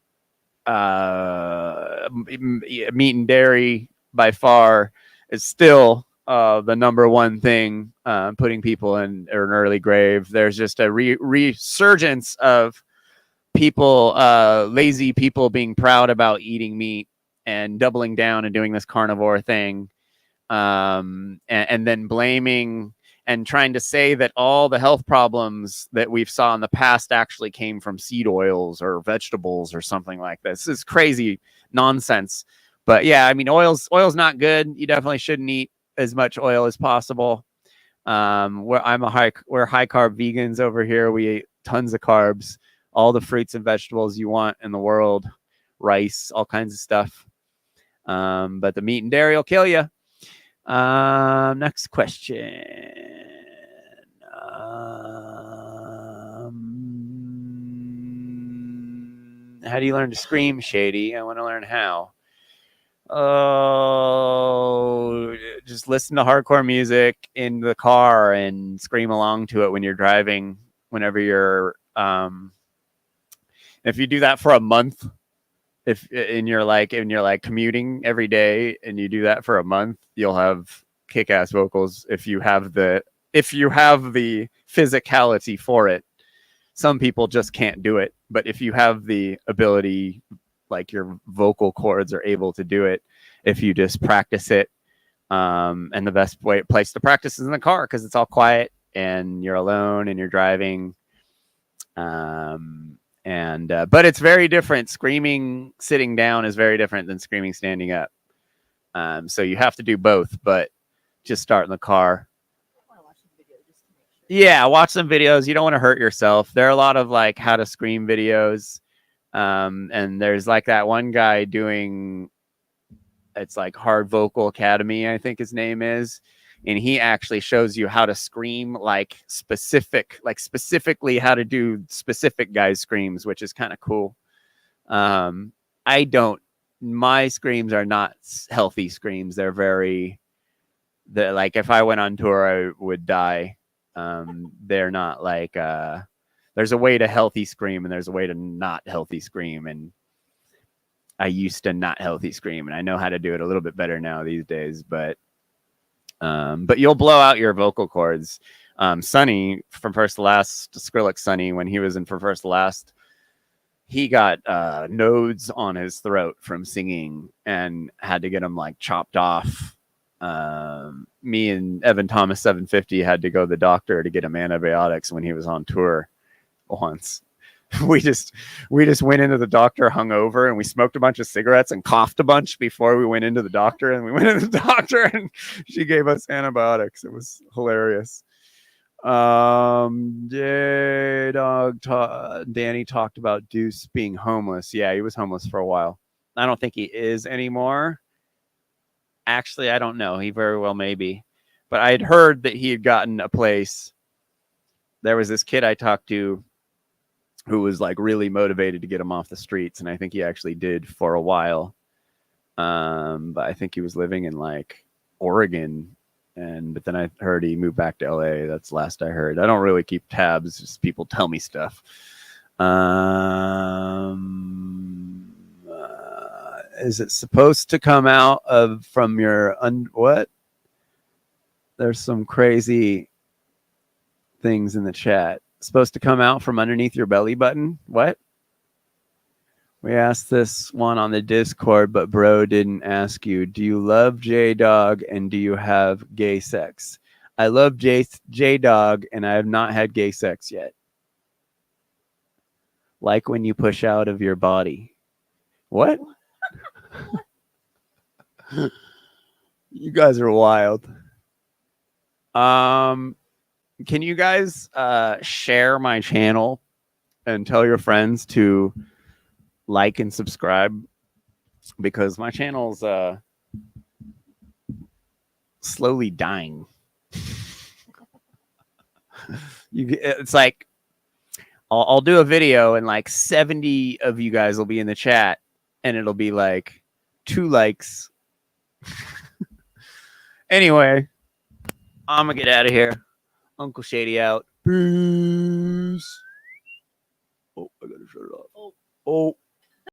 S3: and dairy by far is still the number one thing putting people in an early grave. There's just a resurgence of people, lazy people, being proud about eating meat and doubling down and doing this carnivore thing, and then blaming and trying to say that all the health problems that we've saw in the past actually came from seed oils or vegetables or something like this. This is crazy nonsense. But yeah, I mean, oil's not good. You definitely shouldn't eat as much oil as possible. We're high carb vegans over here. We eat tons of carbs, all the fruits and vegetables you want in the world, rice, all kinds of stuff. But the meat and dairy will kill you. Next question. How do you learn to scream, Shady? I want to learn how. Oh, just listen to hardcore music in the car and scream along to it when you're driving. Whenever you're, if you do that for a month, if you're like commuting every day and you do that for a month, you'll have kick-ass vocals if you have the physicality for it. Some people just can't do it, but if you have the ability, like your vocal cords are able to do it if you just practice it. And the best place to practice is in the car because it's all quiet and you're alone and you're driving. But it's very different. Screaming sitting down is very different than screaming standing up. So you have to do both, but just start in the car. Yeah, watch some videos. You don't want to hurt yourself. There are a lot of like how to scream videos. And there's like that one guy doing, it's like Hard Vocal Academy, I think his name is. And he actually shows you how to scream specifically how to do specific guys' screams, which is kind of cool. My screams are not healthy screams. They're like if I went on tour, I would die They're not like there's a way to healthy scream and there's a way to not healthy scream, and I used to not healthy scream, and I know how to do it a little bit better now these days. But you'll blow out your vocal cords. Sonny from First to Last, Skrillex Sonny, when he was in From First to Last, he got nodes on his throat from singing and had to get them like chopped off. Me and Evan Thomas 750 had to go to the doctor to get him antibiotics when he was on tour once. We just went into the doctor hungover, and we smoked a bunch of cigarettes and coughed a bunch before we went into the doctor, and we went into the doctor and she gave us antibiotics. It was hilarious. Danny talked about Deuce being homeless. Yeah, he was homeless for a while. I don't think he is anymore. Actually, I don't know. He very well may be. But I had heard that he had gotten a place. There was this kid I talked to who was like really motivated to get him off the streets, and I think he actually did for a while. But I think he was living in like Oregon, but then I heard he moved back to LA. That's last I heard. I don't really keep tabs, just people tell me stuff. Is it supposed to come out from your what? There's some crazy things in the chat. Supposed to come out from underneath your belly button? What? We asked this one on the Discord, but bro didn't ask you. Do you love J-Dog and do you have gay sex? I love J-Dog and I have not had gay sex yet. Like when you push out of your body. What? You guys are wild. Can you guys share my channel and tell your friends to like and subscribe, because my channel's slowly dying. It's like I'll do a video and like 70 of you guys will be in the chat and it'll be like 2 likes. Anyway, I'm gonna get out of here. Uncle Shady out. Peace. Oh, I gotta shut it off. Oh.